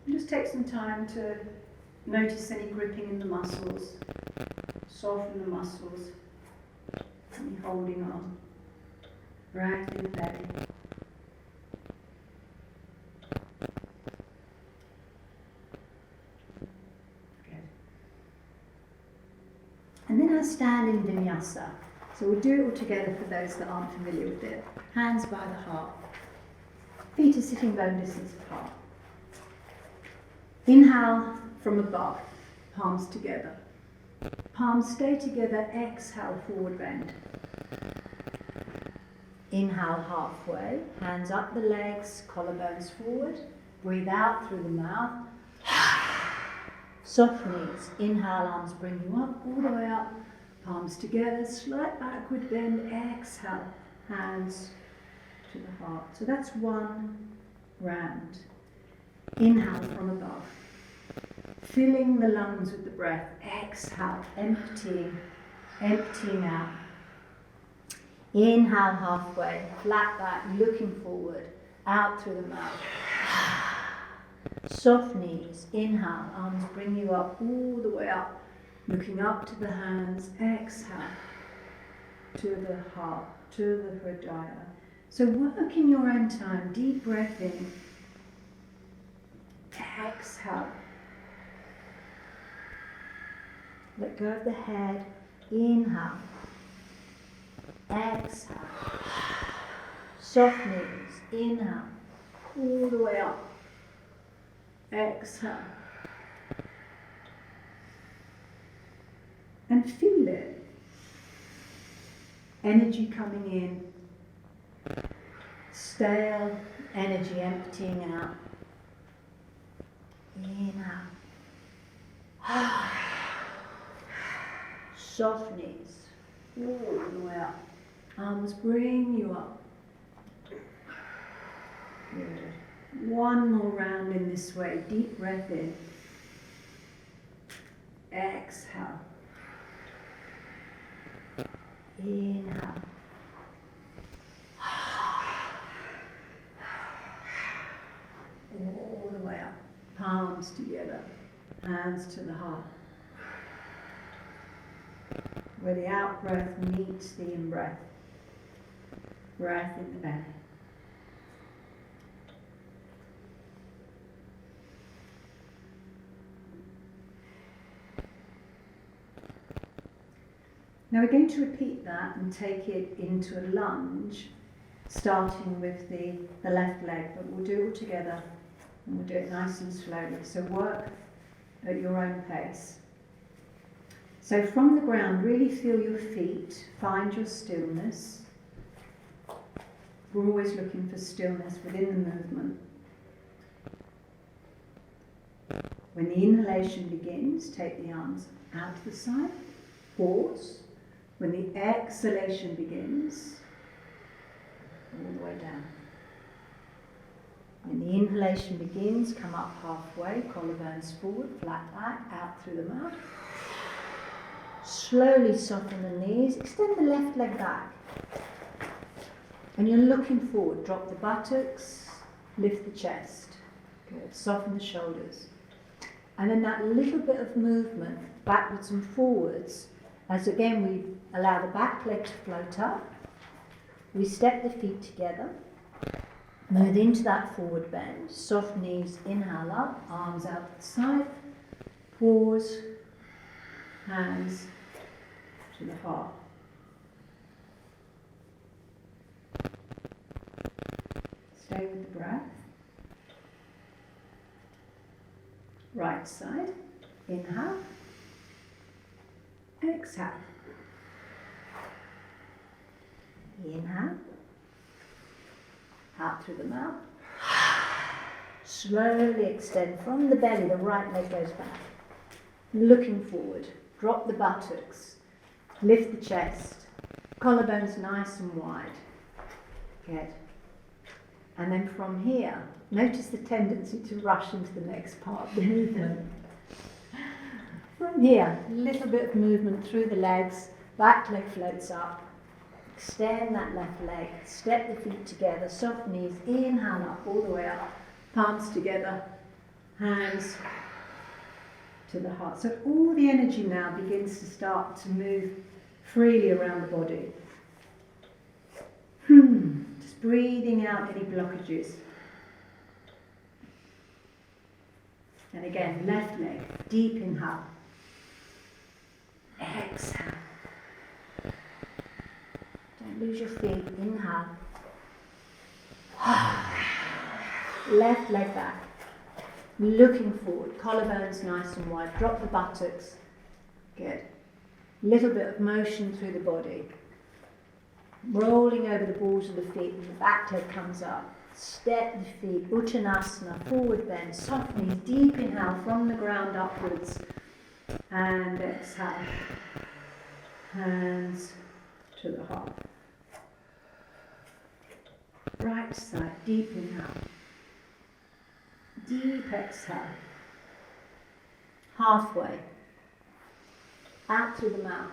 And just take some time to notice any gripping in the muscles. Soften the muscles. Any holding on. Breath in the belly. Good. And then I stand in Vinyasa. So we'll do it all together for those that aren't familiar with it. Hands by the heart. Feet are sitting bone distance apart. Inhale from above, palms together. Palms stay together, exhale, forward bend. Inhale halfway, hands up the legs, collarbones forward. Breathe out through the mouth. Soft knees. Inhale, arms bring you up, all the way up. Palms together, slight backward bend, exhale, hands to the heart. So that's one round. Inhale from above. Filling the lungs with the breath. Exhale, emptying out. Inhale halfway, flat back, looking forward, out through the mouth. Soft knees. Inhale, arms bring you up, all the way up. Looking up to the hands, exhale, to the heart, to the Hridaya. So work in your own time, deep breath in, exhale. Let go of the head. Inhale. Exhale. Soft knees. Inhale. All the way up. Exhale. And feel it. Energy coming in. Stale energy emptying out. Inhale. Soft knees. All the way up. Arms bring you up. Good. One more round in this way. Deep breath in. Exhale. Inhale. All the way up. Palms together. Hands to the heart. Where the out breath meets the in breath. Breath in the belly. Now we're going to repeat that and take it into a lunge, starting with the left leg, but we'll do it all together and we'll do it nice and slowly. So work at your own pace. So from the ground, really feel your feet, find your stillness. We're always looking for stillness within the movement. When the inhalation begins, take the arms out to the side, pause. When the exhalation begins, all the way down. When the inhalation begins, come up halfway, collarbones forward, flat back, out through the mouth. Slowly soften the knees, extend the left leg back. And you're looking forward, drop the buttocks, lift the chest. Good, soften the shoulders. And then that little bit of movement, backwards and forwards, as again we allow the back leg to float up. We step the feet together, move into that forward bend, soft knees, inhale up, arms out to the side, pause, hands to the heart. Stay with the breath. Right side, inhale, exhale. Inhale, out through the mouth. Slowly extend from the belly, the right leg goes back. Looking forward, drop the buttocks, lift the chest, collarbones nice and wide. Good. And then from here, notice the tendency to rush into the next part of the movement. From here, a little bit of movement through the legs, back leg floats up, extend that left leg, step the feet together, soft knees, inhale up, all the way up, palms together, hands to the heart. So all the energy now begins to start to move freely around the body. Just breathing out any blockages. And again, left leg, deep inhale. Exhale. Don't lose your feet. Inhale. Left leg back. Looking forward. Collarbones nice and wide. Drop the buttocks. Good. Little bit of motion through the body. Rolling over the balls of the feet and the back leg comes up. Step the feet. Uttanasana. Forward bend. Soft knees. Deep inhale from the ground upwards. And exhale. Hands to the heart. Right side, deep inhale. Deep exhale. Halfway. Out through the mouth.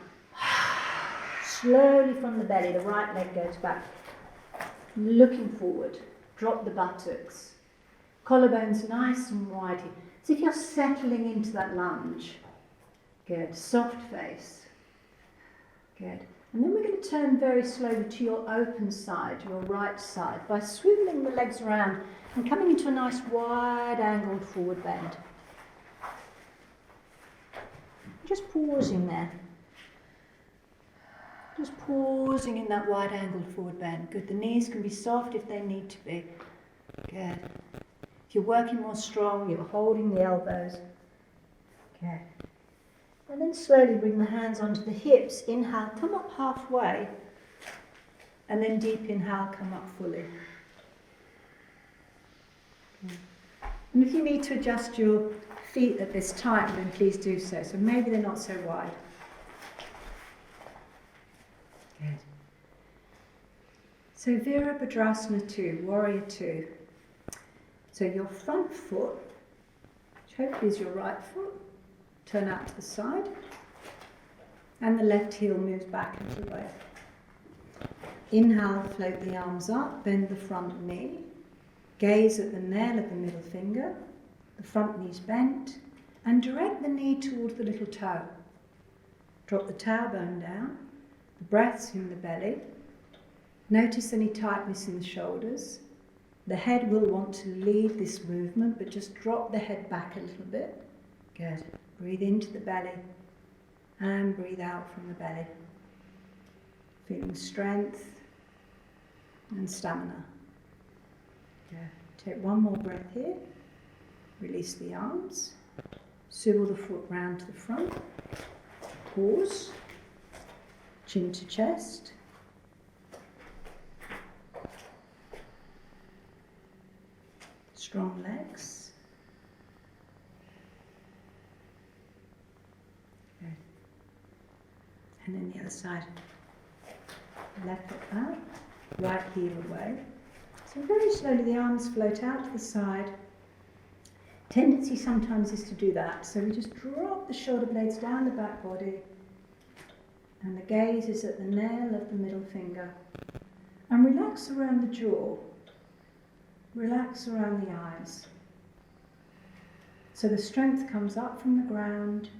Slowly from the belly, the right leg goes back. Looking forward. Drop the buttocks. Collarbones nice and wide. As if you're settling into that lunge. Good. Soft face. Good. And then we're going to turn very slowly to your open side, your right side, by swiveling the legs around and coming into a nice wide angled forward bend. Just pausing there. Just pausing in that wide angled forward bend. Good. The knees can be soft if they need to be. Good. If you're working more strong, you're holding the elbows. Good. And then slowly bring the hands onto the hips. Inhale, come up halfway. And then deep inhale, come up fully. Good. And if you need to adjust your feet at this time, then please do so. So maybe they're not so wide. Good. So Virabhadrasana 2, Warrior 2. So your front foot, which hopefully is your right foot, turn out to the side, and the left heel moves back and to the way. Inhale, float the arms up, bend the front knee, gaze at the nail of the middle finger, the front knee's bent, and direct the knee towards the little toe. Drop the tailbone down, the breath's in the belly. Notice any tightness in the shoulders. The head will want to lead this movement, but just drop the head back a little bit. Good. Breathe into the belly and breathe out from the belly. Feeling strength and stamina. Good. Take one more breath here. Release the arms. Swivel the foot round to the front. Pause. Chin to chest. Strong legs. Good. And then the other side. Left foot back, right heel away. So very slowly the arms float out to the side. Tendency sometimes is to do that. So we just drop the shoulder blades down the back body. And the gaze is at the nail of the middle finger. And relax around the jaw. Relax around the eyes. So the strength comes up from the ground,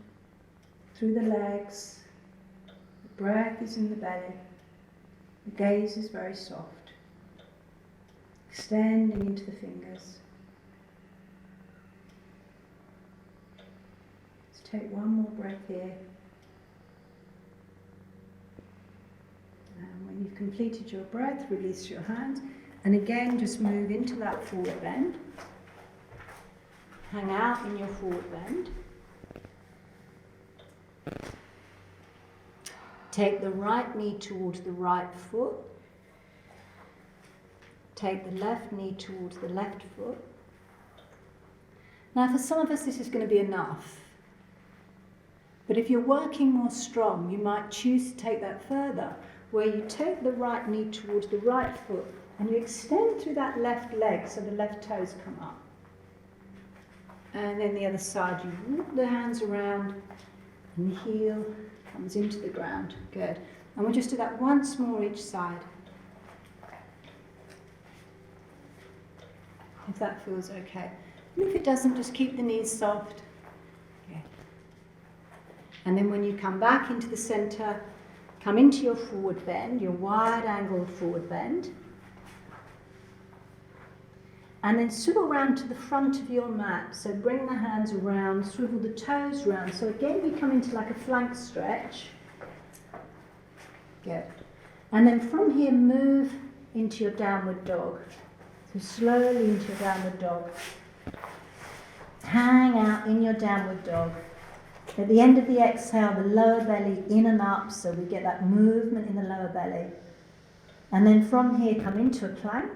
through the legs. The breath is in the belly. The gaze is very soft. Extending into the fingers. Let's take one more breath here. And when you've completed your breath, release your hands. And again, just move into that forward bend. Hang out in your forward bend. Take the right knee towards the right foot. Take the left knee towards the left foot. Now for some of us this is going to be enough. But if you're working more strong, you might choose to take that further, where you take the right knee towards the right foot and you extend through that left leg so the left toes come up. And then the other side, you walk the hands around and the heel comes into the ground. Good. And we'll just do that once more each side. If that feels okay. And if it doesn't, just keep the knees soft. Okay. And then when you come back into the center, come into your forward bend, your wide angled forward bend. And then swivel round to the front of your mat. So bring the hands around, swivel the toes round. So again, we come into like a flank stretch. Good. And then from here, move into your downward dog. So slowly into your downward dog. Hang out in your downward dog. At the end of the exhale, the lower belly in and up, so we get that movement in the lower belly. And then from here, come into a plank.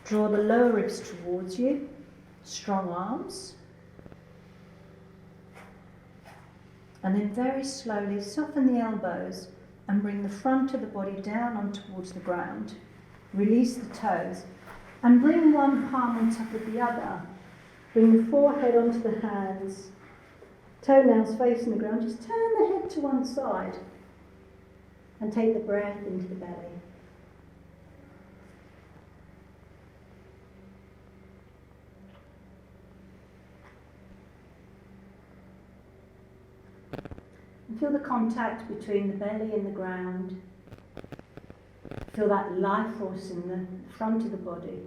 Draw the lower ribs towards you, strong arms. And then very slowly soften the elbows and bring the front of the body down on towards the ground. Release the toes and bring one palm on top of the other. Bring the forehead onto the hands, toenails facing the ground. Just turn the head to one side and take the breath into the belly. And feel the contact between the belly and the ground. Feel that life force in the front of the body.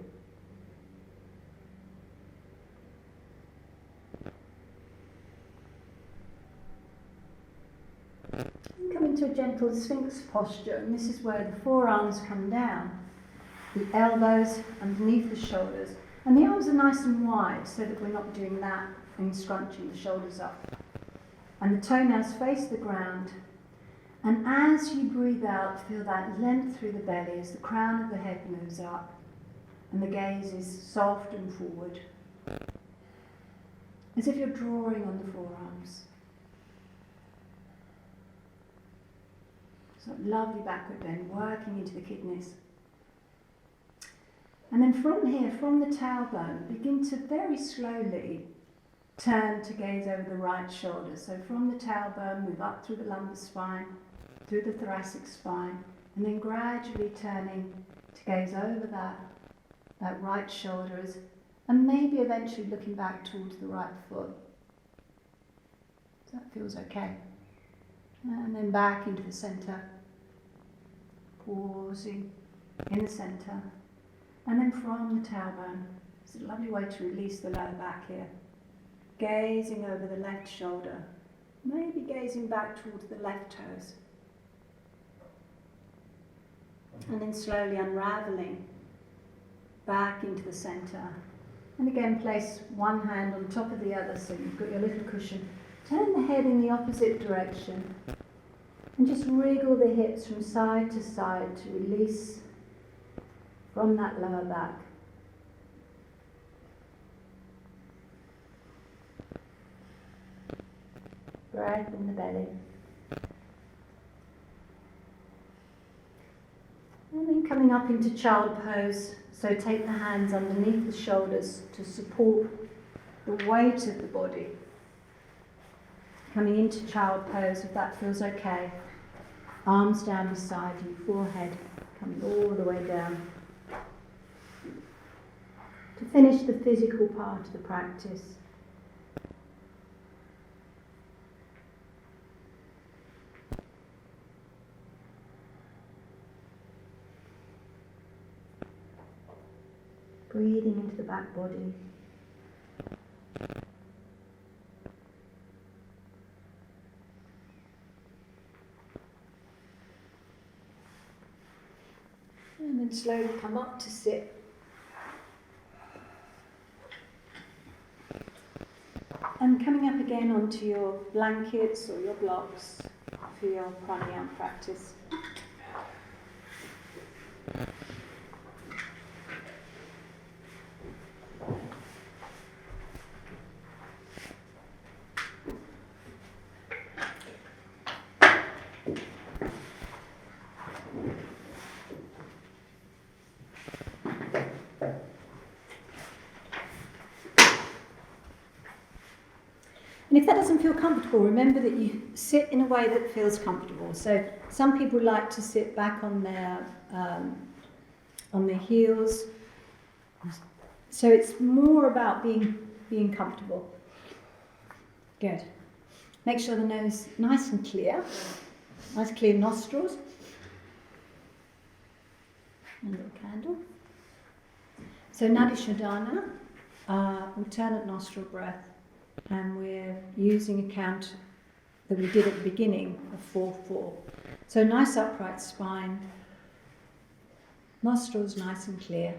Come into a gentle Sphinx posture, and this is where the forearms come down, the elbows underneath the shoulders, and the arms are nice and wide so that we're not doing that and scrunching the shoulders up. And the toenails face the ground, and as you breathe out, feel that length through the belly as the crown of the head moves up, and the gaze is soft and forward, as if you're drawing on the forearms. So lovely backward bend, working into the kidneys. And then from here, from the tailbone, begin to very slowly turn to gaze over the right shoulder. So from the tailbone, move up through the lumbar spine, through the thoracic spine, and then gradually turning to gaze over that right shoulder, and maybe eventually looking back towards the right foot. So that feels okay. And then back into the centre, pausing in the centre, and then from the tailbone. It's a lovely way to release the lower back here. Gazing over the left shoulder, maybe gazing back towards the left toes. And then slowly unravelling back into the centre. And again, place one hand on top of the other so you've got your little cushion. Turn the head in the opposite direction and just wriggle the hips from side to side to release from that lower back. Breath in the belly. And then coming up into child pose. So take the hands underneath the shoulders to support the weight of the body. Coming into child pose, if that feels okay. Arms down beside you, forehead coming all the way down. To finish the physical part of the practice. Breathing into the back body. And then slowly come up to sit. And coming up again onto your blankets or your blocks for your pranayama practice. And if that doesn't feel comfortable, remember that you sit in a way that feels comfortable. So some people like to sit back on their heels. So it's more about being comfortable. Good. Make sure the nose is nice and clear. Nice clear nostrils. And a little candle. So Nadi Shodhana, alternate nostril breath. And we're using a count that we did at the beginning of 4-4. So nice upright spine, nostrils nice and clear.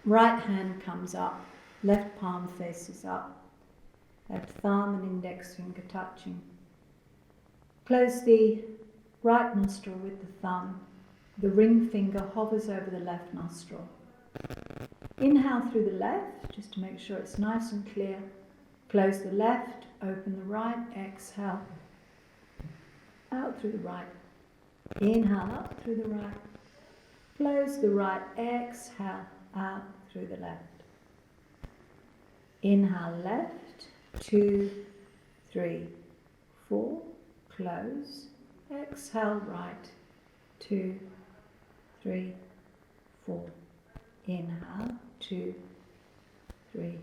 Right hand comes up, left palm faces up, left thumb and index finger touching. Close the right nostril with the thumb. The ring finger hovers over the left nostril. Inhale through the left, just to make sure it's nice and clear. Close the left, open the right, exhale. Out through the right. Inhale up through the right. Close the right, exhale, out through the left. Inhale left, 2, 3, 4. Close. Exhale right, 2, 3, 4. Inhale, 2, 3,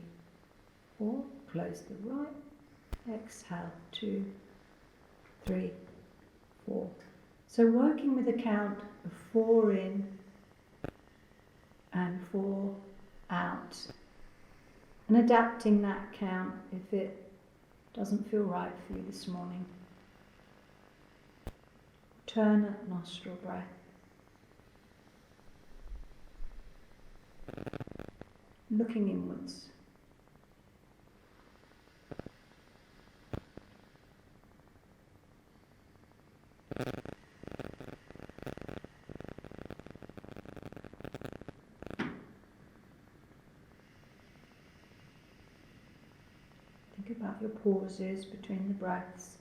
4. Close the right. Exhale, 2, 3, 4. So working with a count of 4 in and 4 out. And adapting that count if it doesn't feel right for you this morning. alternate nostril breath. Looking inwards. Think about your pauses between the breaths.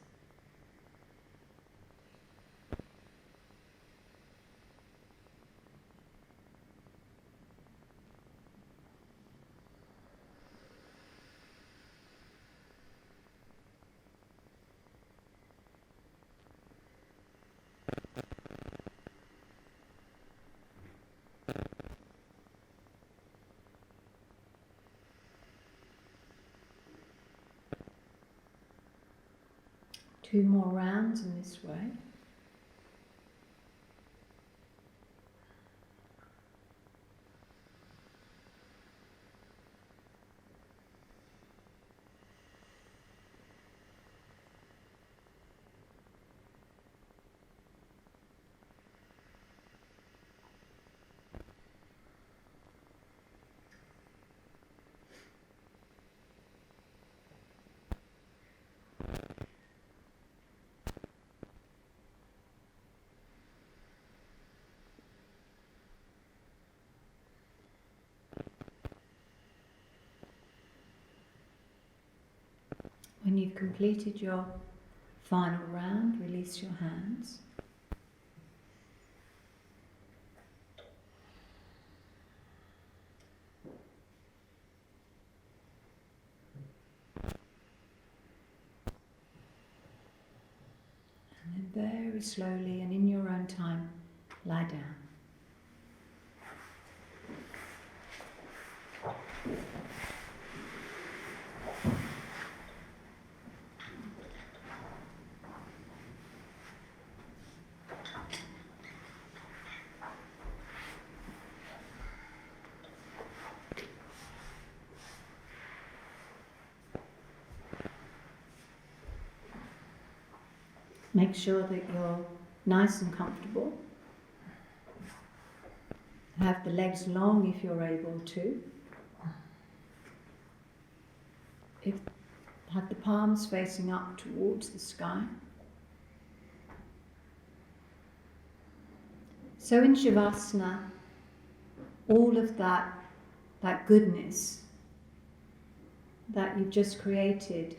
Two more rounds in this way. When you've completed your final round, release your hands. And then very slowly and in your own time, lie down. Make sure that you're nice and comfortable. Have the legs long if you're able to. Have the palms facing up towards the sky. So in Shavasana, all of that goodness that you've just created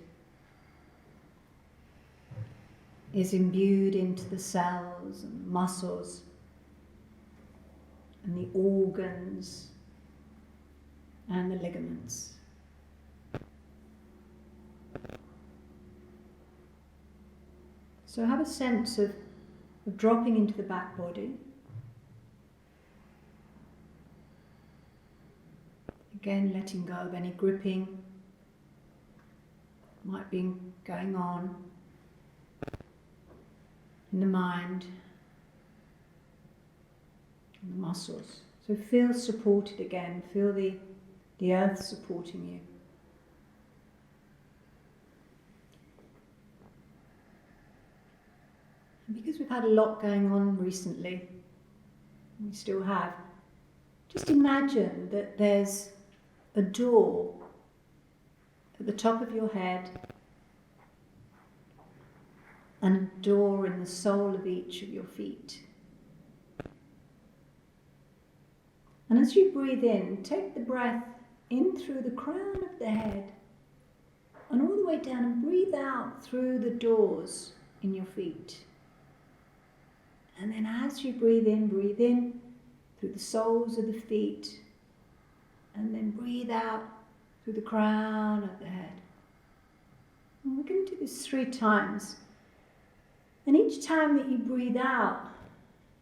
is imbued into the cells and muscles and the organs and the ligaments. So have a sense of dropping into the back body. Again, letting go of any gripping that might be going on in the mind and the muscles. So feel supported again, feel the earth supporting you. And because we've had a lot going on recently, we still have, just imagine that there's a door at the top of your head and a door in the sole of each of your feet. And as you breathe in, take the breath in through the crown of the head and all the way down, and breathe out through the doors in your feet. And then as you breathe in through the soles of the feet, and then breathe out through the crown of the head. And we're going to do this 3 times. And each time that you breathe out,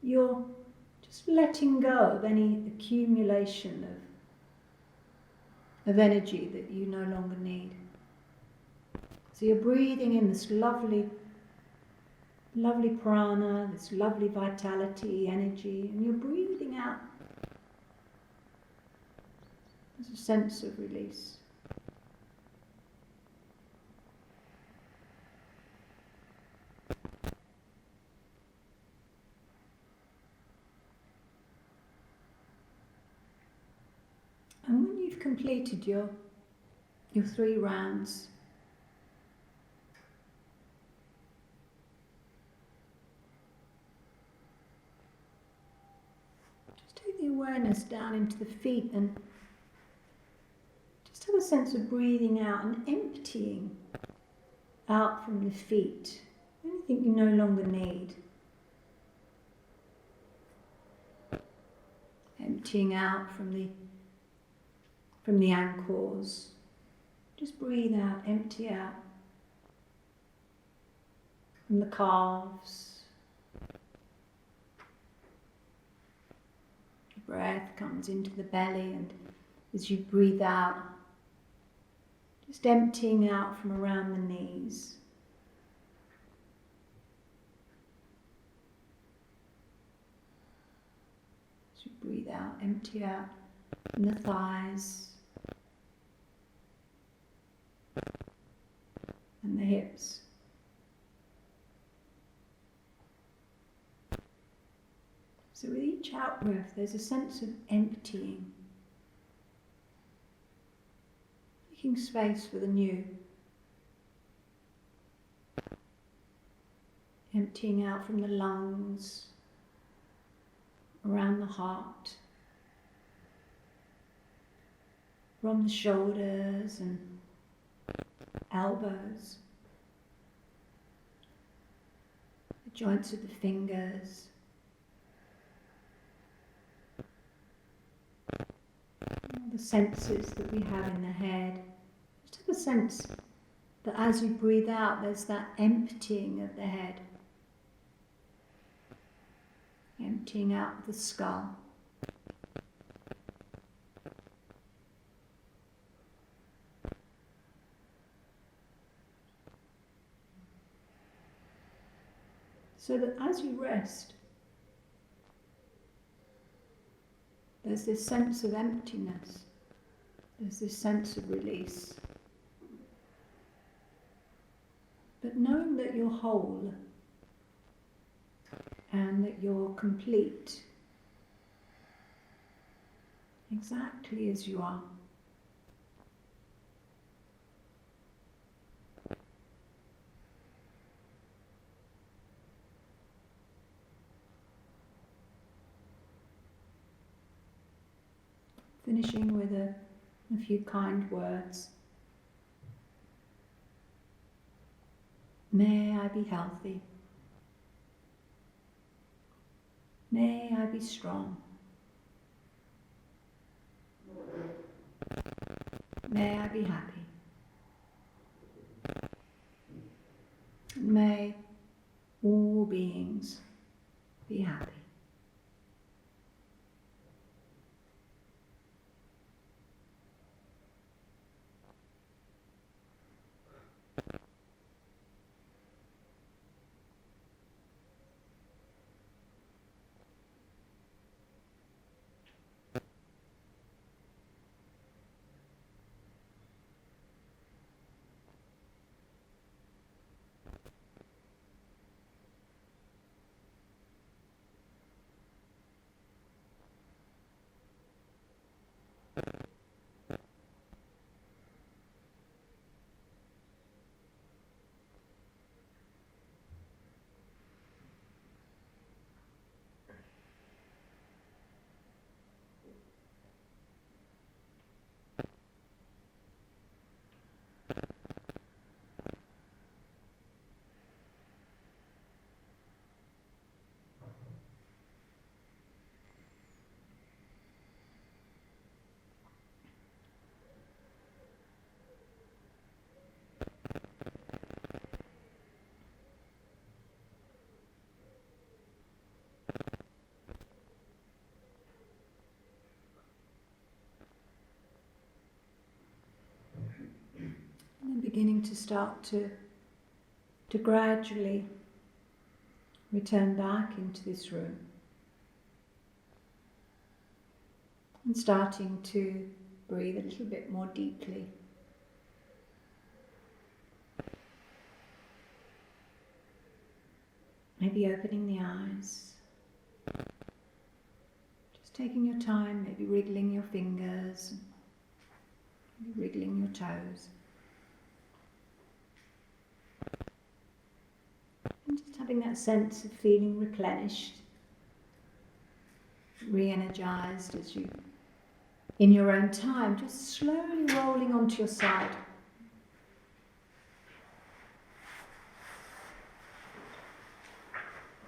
you're just letting go of any accumulation of energy that you no longer need. So you're breathing in this lovely prana, this lovely vitality, energy, and you're breathing out. There's a sense of release. you've completed your 3 rounds, just take the awareness down into the feet and just have a sense of breathing out and emptying out from the feet anything you no longer need. Emptying out from the ankles. Just breathe out, empty out. From the calves. The breath comes into the belly, and as you breathe out, just emptying out from around the knees. As you breathe out, empty out from the thighs and the hips. So with each out-breath, there's a sense of emptying, making space for the new. Emptying out from the lungs, around the heart, from the shoulders and elbows, the joints of the fingers, all the senses that we have in the head. Just have a sense that as you breathe out, there's that emptying of the head, emptying out the skull. So that as you rest, there's this sense of emptiness, there's this sense of release. But knowing that you're whole and that you're complete, exactly as you are. Finishing with a few kind words. May I be healthy. May I be strong. May I be happy. May all beings be happy. And beginning to start to gradually return back into this room. And starting to breathe a little bit more deeply. Maybe opening the eyes. Just taking your time, maybe wriggling your fingers. wriggling your toes. And just having that sense of feeling replenished, re-energized as you, in your own time, just slowly rolling onto your side.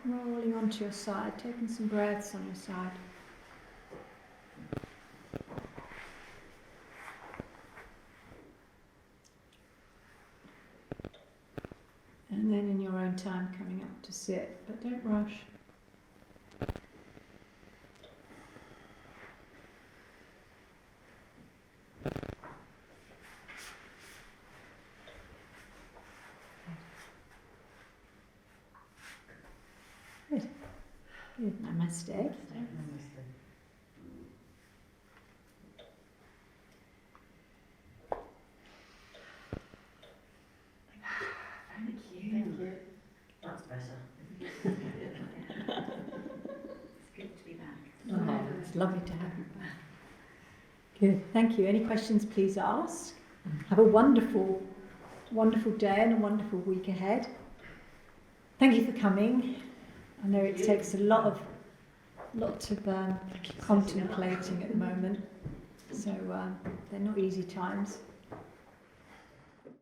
Rolling onto your side, taking some breaths on your side. And then in your own time coming up to sit, but don't rush. Good. Good. Namaste. Thank you. That's better. It's good to be back. Oh, it's lovely to have you back. Good. Thank you. Any questions, please ask. Have a wonderful, wonderful day and a wonderful week ahead. Thank you for coming. I know it takes a lot of contemplating at the moment, so they're not easy times.